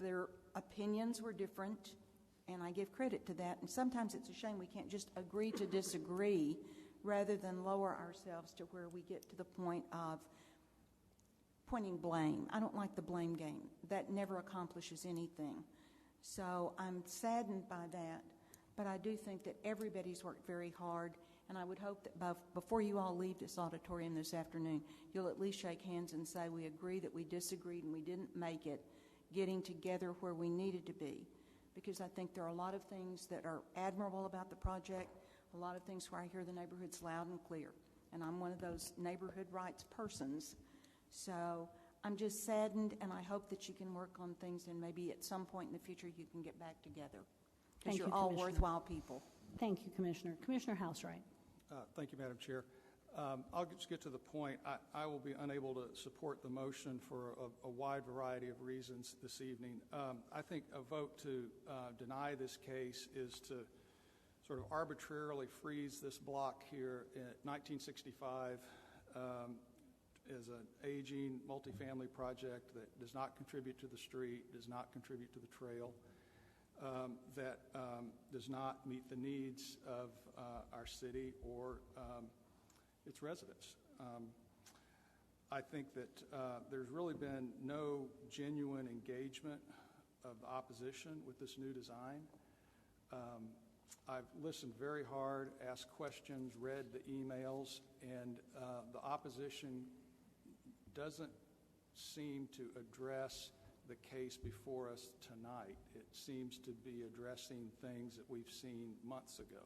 Their opinions were different, and I give credit to that. And sometimes it's a shame we can't just agree to disagree rather than lower ourselves to where we get to the point of pointing blame. I don't like the blame game. That never accomplishes anything. So I'm saddened by that, but I do think that everybody's worked very hard, and I would hope that before you all leave this auditorium this afternoon, you'll at least shake hands and say we agree that we disagreed and we didn't make it, getting together where we needed to be. Because I think there are a lot of things that are admirable about the project, a lot of things where I hear the neighborhoods loud and clear. And I'm one of those neighborhood rights persons. So I'm just saddened, and I hope that you can work on things, and maybe at some point in the future you can get back together. Because you're all worthwhile people. Thank you, Commissioner. Commissioner Housewright. Thank you, Madam Chair. I'll just get to the point. I will be unable to support the motion for a wide variety of reasons this evening. I think a vote to deny this case is to sort of arbitrarily freeze this block here in 1965 as an aging multifamily project that does not contribute to the street, does not contribute to the trail, that does not meet the needs of our city or its residents. I think that there's really been no genuine engagement of the opposition with this new design. I've listened very hard, asked questions, read the emails, and the opposition doesn't seem to address the case before us tonight. It seems to be addressing things that we've seen months ago.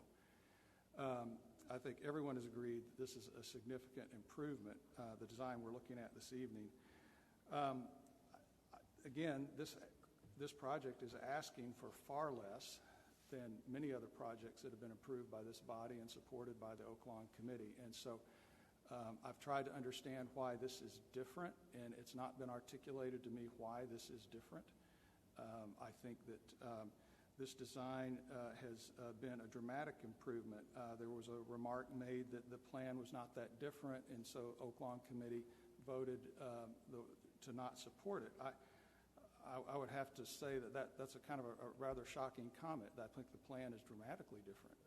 I think everyone has agreed that this is a significant improvement, the design we're looking at this evening. Again, this project is asking for far less than many other projects that have been approved by this body and supported by the Oaklawn Committee. And so I've tried to understand why this is different, and it's not been articulated to me why this is different. I think that this design has been a dramatic improvement. There was a remark made that the plan was not that different, and so Oaklawn Committee voted to not support it. I would have to say that's a kind of a rather shocking comment. I think the plan is dramatically different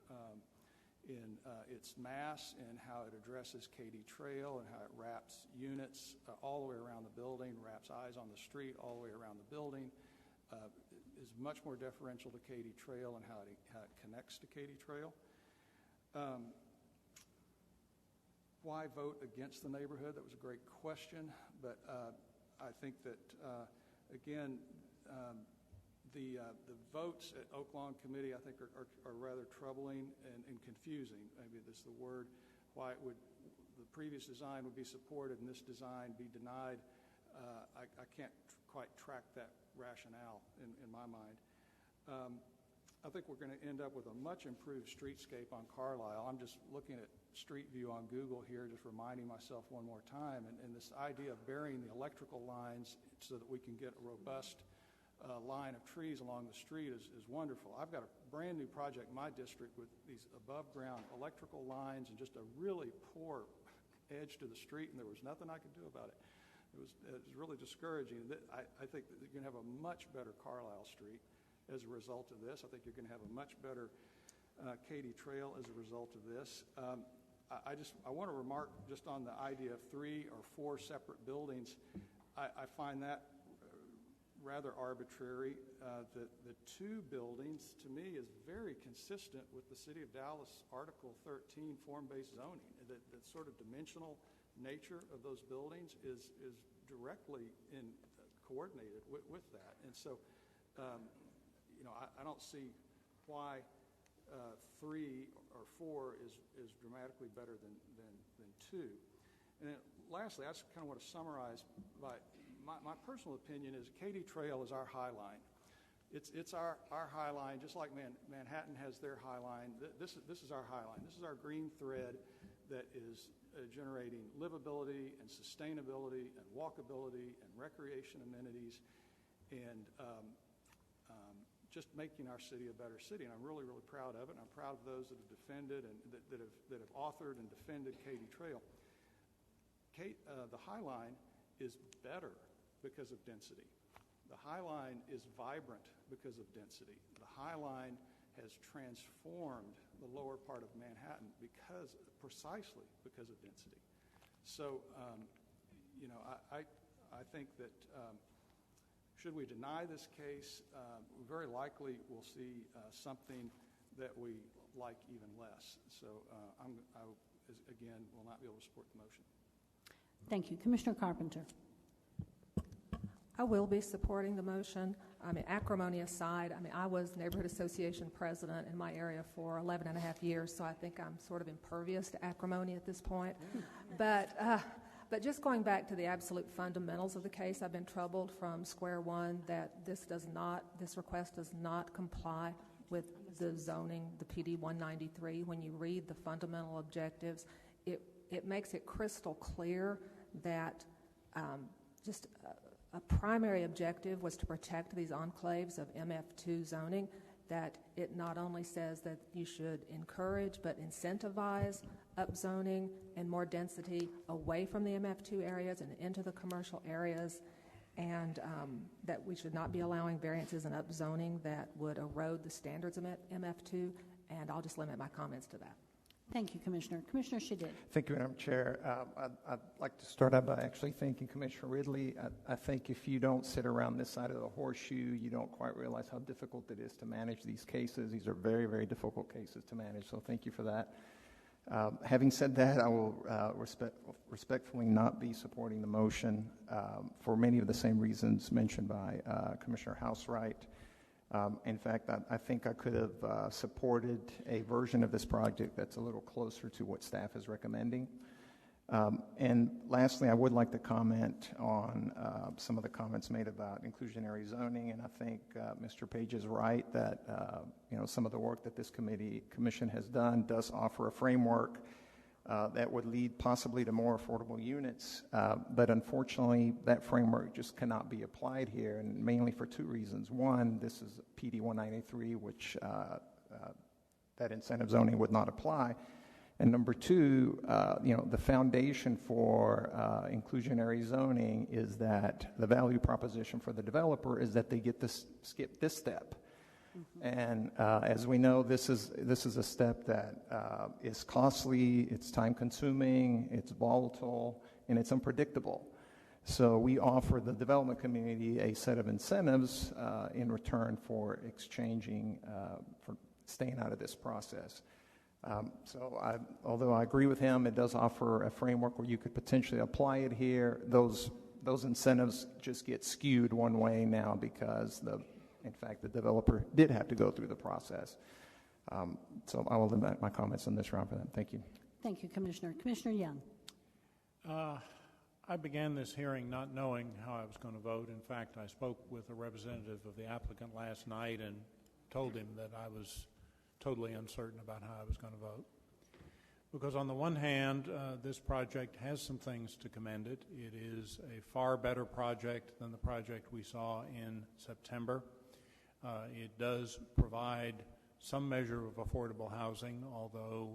in its mass and how it addresses Katy Trail and how it wraps units all the way around the building, wraps eyes on the street all the way around the building, is much more deferential to Katy Trail and how it connects to Katy Trail. Why vote against the neighborhood? That was a great question, but I think that, again, the votes at Oak Lawn Committee, I think, are rather troubling and confusing. Maybe that's the word. Why the previous design would be supported and this design be denied, I can't quite track that rationale in my mind. I think we're going to end up with a much improved streetscape on Carlisle. I'm just looking at Street View on Google here, just reminding myself one more time, and this idea of burying the electrical lines so that we can get a robust line of trees along the street is wonderful. I've got a brand new project in my district with these above ground electrical lines and just a really poor edge to the street, and there was nothing I could do about it. It was really discouraging. I think that you're going to have a much better Carlisle Street as a result of this. I think you're going to have a much better Katy Trail as a result of this. I want to remark just on the idea of 3 or 4 separate buildings. I find that rather arbitrary. The 2 buildings, to me, is very consistent with the City of Dallas Article 13 form-based zoning. The sort of dimensional nature of those buildings is directly coordinated with that. And so, I don't see why 3 or 4 is dramatically better than 2. And then lastly, I just kind of want to summarize by my personal opinion is Katy Trail is our high line. It's our high line, just like Manhattan has their high line. This is our high line. This is our green thread that is generating livability and sustainability and walkability and recreation amenities and just making our city a better city. And I'm really, really proud of it. And I'm proud of those that have defended and that have authored and defended Katy Trail. The High Line is better because of density. The High Line is vibrant because of density. The High Line has transformed the lower part of Manhattan precisely because of density. So, I think that should we deny this case, we very likely will see something that we like even less. So, I again will not be able to support the motion. Thank you. Commissioner Carpenter. I will be supporting the motion. Acrimony aside, I was neighborhood association president in my area for 11 and a half years, so I think I'm sort of impervious to acrimony at this point. But just going back to the absolute fundamentals of the case, I've been troubled from square one that this request does not comply with the zoning, the PD 193. When you read the fundamental objectives, it makes it crystal clear that just a primary objective was to protect these enclaves of MF2 zoning, that it not only says that you should encourage but incentivize upzoning and more density away from the MF2 areas and into the commercial areas, and that we should not be allowing variances and upzoning that would erode the standards of MF2, and I'll just limit my comments to that. Thank you, Commissioner. Commissioner Shadid. Thank you, Madam Chair. I'd like to start out by actually thanking Commissioner Ridley. I think if you don't sit around this side of the horseshoe, you don't quite realize how difficult it is to manage these cases. These are very, very difficult cases to manage, so thank you for that. Having said that, I will respectfully not be supporting the motion for many of the same reasons mentioned by Commissioner Housewright. In fact, I think I could have supported a version of this project that's a little closer to what staff is recommending. And lastly, I would like to comment on some of the comments made about inclusionary zoning, and I think Mr. Page is right that some of the work that this commission has done does offer a framework that would lead possibly to more affordable units, but unfortunately that framework just cannot be applied here, and mainly for 2 reasons. One, this is PD 193, which that incentive zoning would not apply. And number two, the foundation for inclusionary zoning is that the value proposition for the developer is that they get to skip this step. And as we know, this is a step that is costly, it's time-consuming, it's volatile, and it's unpredictable. So we offer the development community a set of incentives in return for exchanging, for staying out of this process. Although I agree with him, it does offer a framework where you could potentially apply it here. Those incentives just get skewed one way now because in fact, the developer did have to go through the process. So I will limit my comments on this round for that. Thank you. Thank you, Commissioner. Commissioner Young. I began this hearing not knowing how I was going to vote. In fact, I spoke with a representative of the applicant last night and told him that I was totally uncertain about how I was going to vote. Because on the one hand, this project has some things to commend it. It is a far better project than the project we saw in September. It does provide some measure of affordable housing, although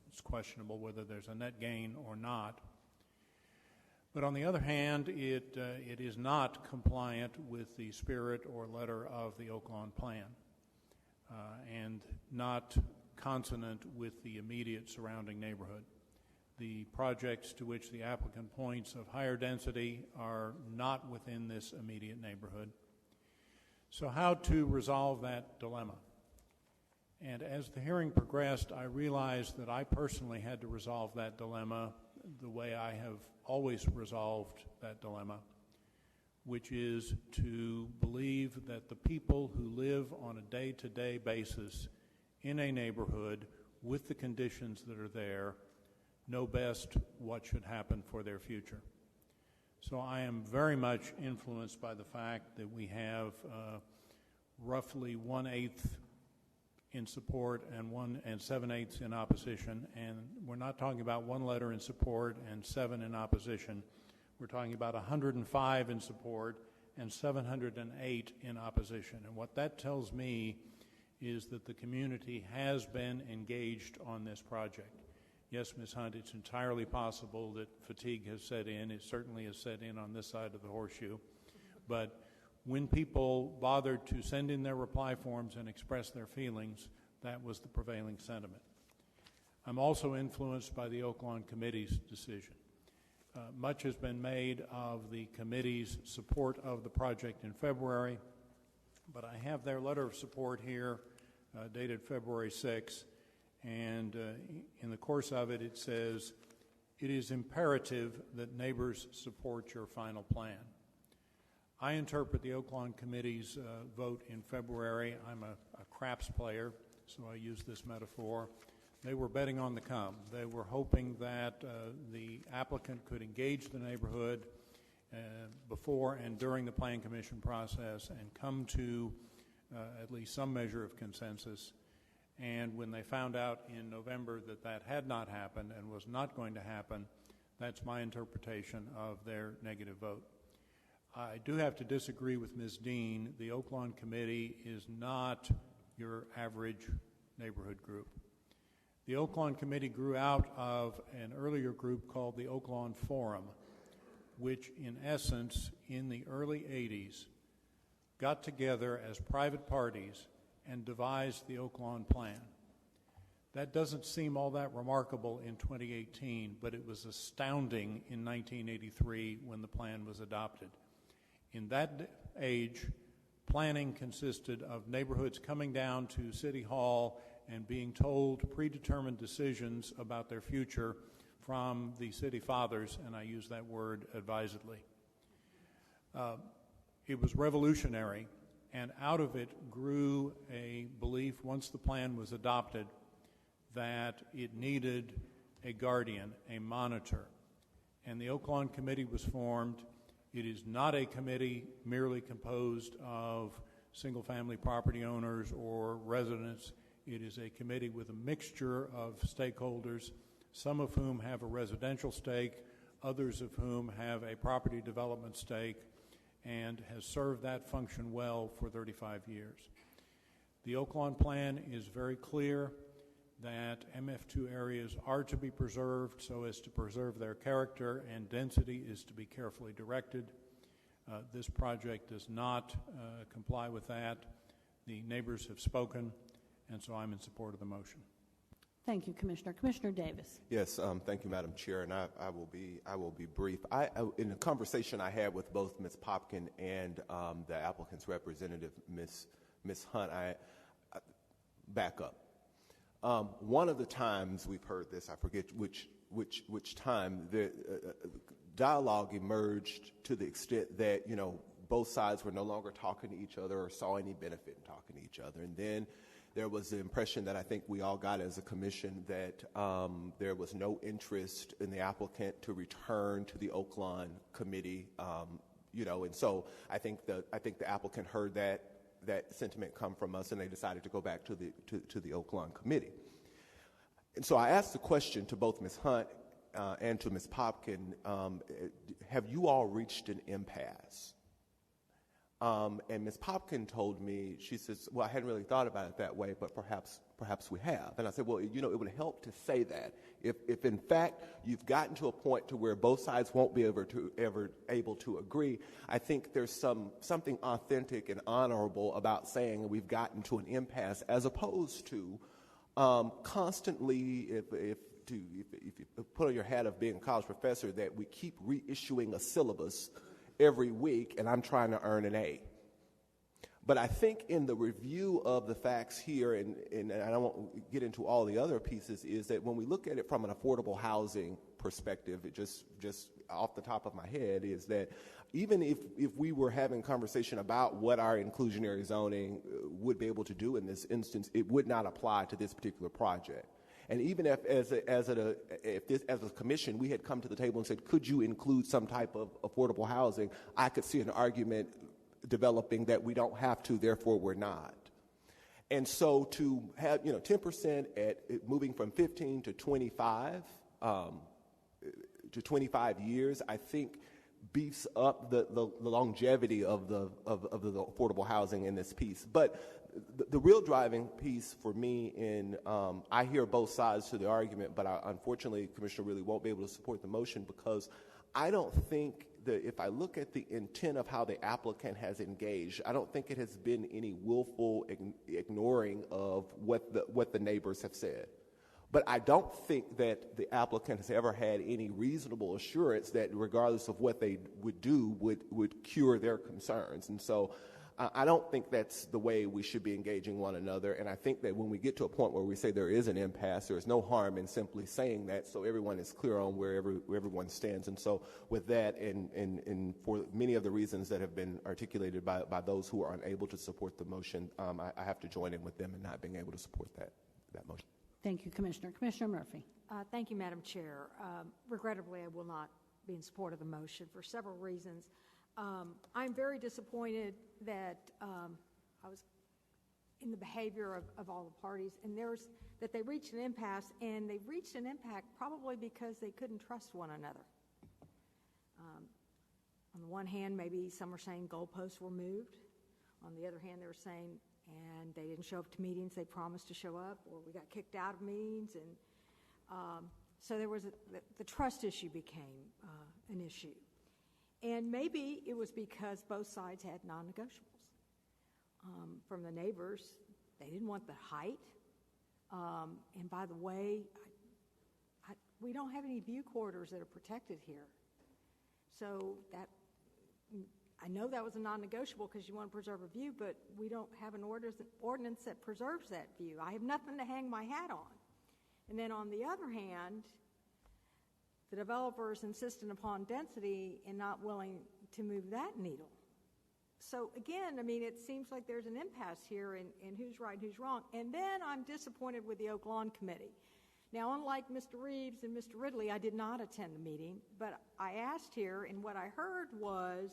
it's questionable whether there's a net gain or not. But on the other hand, it is not compliant with the spirit or letter of the Oaklawn Plan and not consonant with the immediate surrounding neighborhood. The projects to which the applicant points of higher density are not within this immediate neighborhood. So how to resolve that dilemma? And as the hearing progressed, I realized that I personally had to resolve that dilemma the way I have always resolved that dilemma, which is to believe that the people who live on a day-to-day basis in a neighborhood with the conditions that are there know best what should happen for their future. So I am very much influenced by the fact that we have roughly 1/8 in support and 7/8 in opposition, and we're not talking about one letter in support and 7 in opposition. We're talking about 105 in support and 708 in opposition. And what that tells me is that the community has been engaged on this project. Yes, Ms. Hunt, it's entirely possible that fatigue has set in. It certainly has set in on this side of the horseshoe. But when people bothered to send in their reply forms and express their feelings, that was the prevailing sentiment. I'm also influenced by the Oaklawn Committee's decision. Much has been made of the committee's support of the project in February, but I have their letter of support here dated February 6, and in the course of it, it says, "It is imperative that neighbors support your final plan." I interpret the Oaklawn Committee's vote in February. I'm a craps player, so I use this metaphor. They were betting on the come. They were hoping that the applicant could engage the neighborhood before and during the Plan Commission process and come to at least some measure of consensus. And when they found out in November that that had not happened and was not going to happen, that's my interpretation of their negative vote. I do have to disagree with Ms. Dean. The Oaklawn Committee is not your average neighborhood group. The Oaklawn Committee grew out of an earlier group called the Oaklawn Forum, which in essence, in the early 80s, got together as private parties and devised the Oaklawn Plan. That doesn't seem all that remarkable in 2018, but it was astounding in 1983 when the plan was adopted. In that age, planning consisted of neighborhoods coming down to City Hall and being told predetermined decisions about their future from the city fathers, and I use that word advisedly. It was revolutionary, and out of it grew a belief, once the plan was adopted, that it needed a guardian, a monitor. And the Oaklawn Committee was formed. It is not a committee merely composed of single-family property owners or residents. It is a committee with a mixture of stakeholders, some of whom have a residential stake, others of whom have a property development stake, and has served that function well for 35 years. The Oaklawn Plan is very clear. that MF2 areas are to be preserved so as to preserve their character, and density is to be carefully directed. This project does not comply with that. The neighbors have spoken, and so I'm in support of the motion. Thank you, Commissioner. Commissioner Davis. Yes, thank you, Madam Chair, and I will be brief. In the conversation I had with both Ms. Popkin and the applicant's representative, Ms. Hunt, I back up. One of the times we've heard this, I forget which time, the dialogue emerged to the extent that both sides were no longer talking to each other or saw any benefit in talking to each other, and then there was the impression that I think we all got as a commission that there was no interest in the applicant to return to the Oaklawn committee, and so I think the applicant heard that sentiment come from us, and they decided to go back to the Oaklawn committee. And so I asked the question to both Ms. Hunt and to Ms. Popkin: have you all reached an impasse? And Ms. Popkin told me, she says, well, I hadn't really thought about it that way, but perhaps we have. And I said, well, it would help to say that. If in fact you've gotten to a point to where both sides won't be ever able to agree, I think there's something authentic and honorable about saying we've gotten to an impasse, as opposed to constantly, if you put on your hat of being a college professor, that we keep reissuing a syllabus every week, and I'm trying to earn an A. But I think in the review of the facts here, and I don't want to get into all the other pieces, is that when we look at it from an affordable housing perspective, it just off the top of my head, is that even if we were having conversation about what our inclusionary zoning would be able to do in this instance, it would not apply to this particular project. And even if as a commission, we had come to the table and said, could you include some type of affordable housing, I could see an argument developing that we don't have to, therefore we're not. And so to have 10% at moving from 15 to 25 years, I think beefs up the longevity of the affordable housing in this piece. But the real driving piece for me I hear both sides to the argument, but unfortunately, Commissioner, really won't be able to support the motion, because I don't think that if I look at the intent of how the applicant has engaged, I don't think it has been any willful ignoring of what the neighbors have said. But I don't think that the applicant has ever had any reasonable assurance that regardless of what they would do would cure their concerns. And so I don't think that's the way we should be engaging one another. And I think that when we get to a point where we say there is an impasse, there is no harm in simply saying that, so everyone is clear on where everyone stands. And so with that, and for many of the reasons that have been articulated by those who are unable to support the motion, I have to join in with them in not being able to support that motion. Thank you, Commissioner. Commissioner Murphy. Thank you, Madam Chair. Regrettably, I will not be in support of the motion for several reasons. I'm very disappointed that I was in the behavior of all the parties, and that they reached an impasse, and they reached an impasse probably because they couldn't trust one another. On the one hand, maybe some are saying goalposts were moved. On the other hand, they were saying, and they didn't show up to meetings they promised to show up, or we got kicked out of meetings, and so there was the trust issue became an issue. And maybe it was because both sides had non-negotiables. From the neighbors, they didn't want the height. And by the way, we don't have any view corridors that are protected here. So I know that was a non-negotiable because you want to preserve a view, but we don't have an ordinance that preserves that view. I have nothing to hang my hat on. And then on the other hand, the developers insistent upon density and not willing to move that needle. So again, I mean, it seems like there's an impasse here in who's right, who's wrong. And then I'm disappointed with the Oak Lawn Committee. Now, unlike Mr. Reeves and Mr. Ridley, I did not attend the meeting, but I asked here, and what I heard was,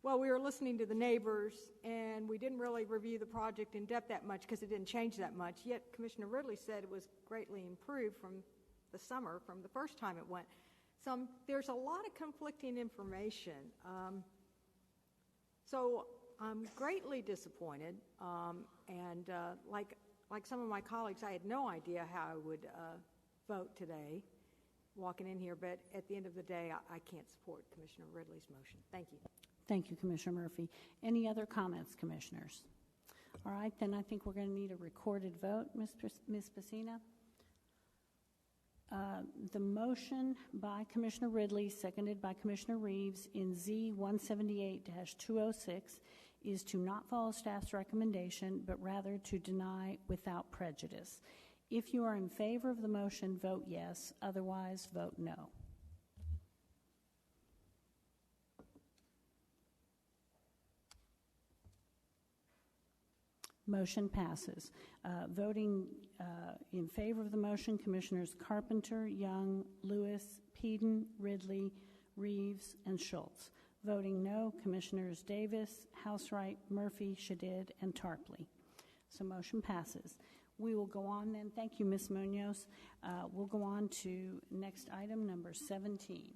well, we were listening to the neighbors, and we didn't really review the project in depth that much because it didn't change that much. Yet Commissioner Ridley said it was greatly improved from the summer, from the first time it went. So there's a lot of conflicting information. So I'm greatly disappointed, and like like some of my colleagues, I had no idea how I would vote today walking in here, but at the end of the day, I can't support Commissioner Ridley's motion. Thank you. Thank you, Commissioner Murphy. Any other comments, commissioners? All right, then I think we're going to need a recorded vote. Ms. Pacina? The motion by Commissioner Ridley, seconded by Commissioner Reeves in Z-178-206 is to not follow staff's recommendation, but rather to deny without prejudice. If you are in favor of the motion, vote yes. Otherwise, vote no. Motion passes. Voting in favor of the motion, Commissioners Carpenter, Young, Lewis, Peden, Ridley, Reeves, and Schultz. Voting no, Commissioners Davis, Housewright, Murphy, Shadid, and Tarpley. So motion passes. We will go on then. Thank you, Ms. Munoz. We'll go on to next item, number 17.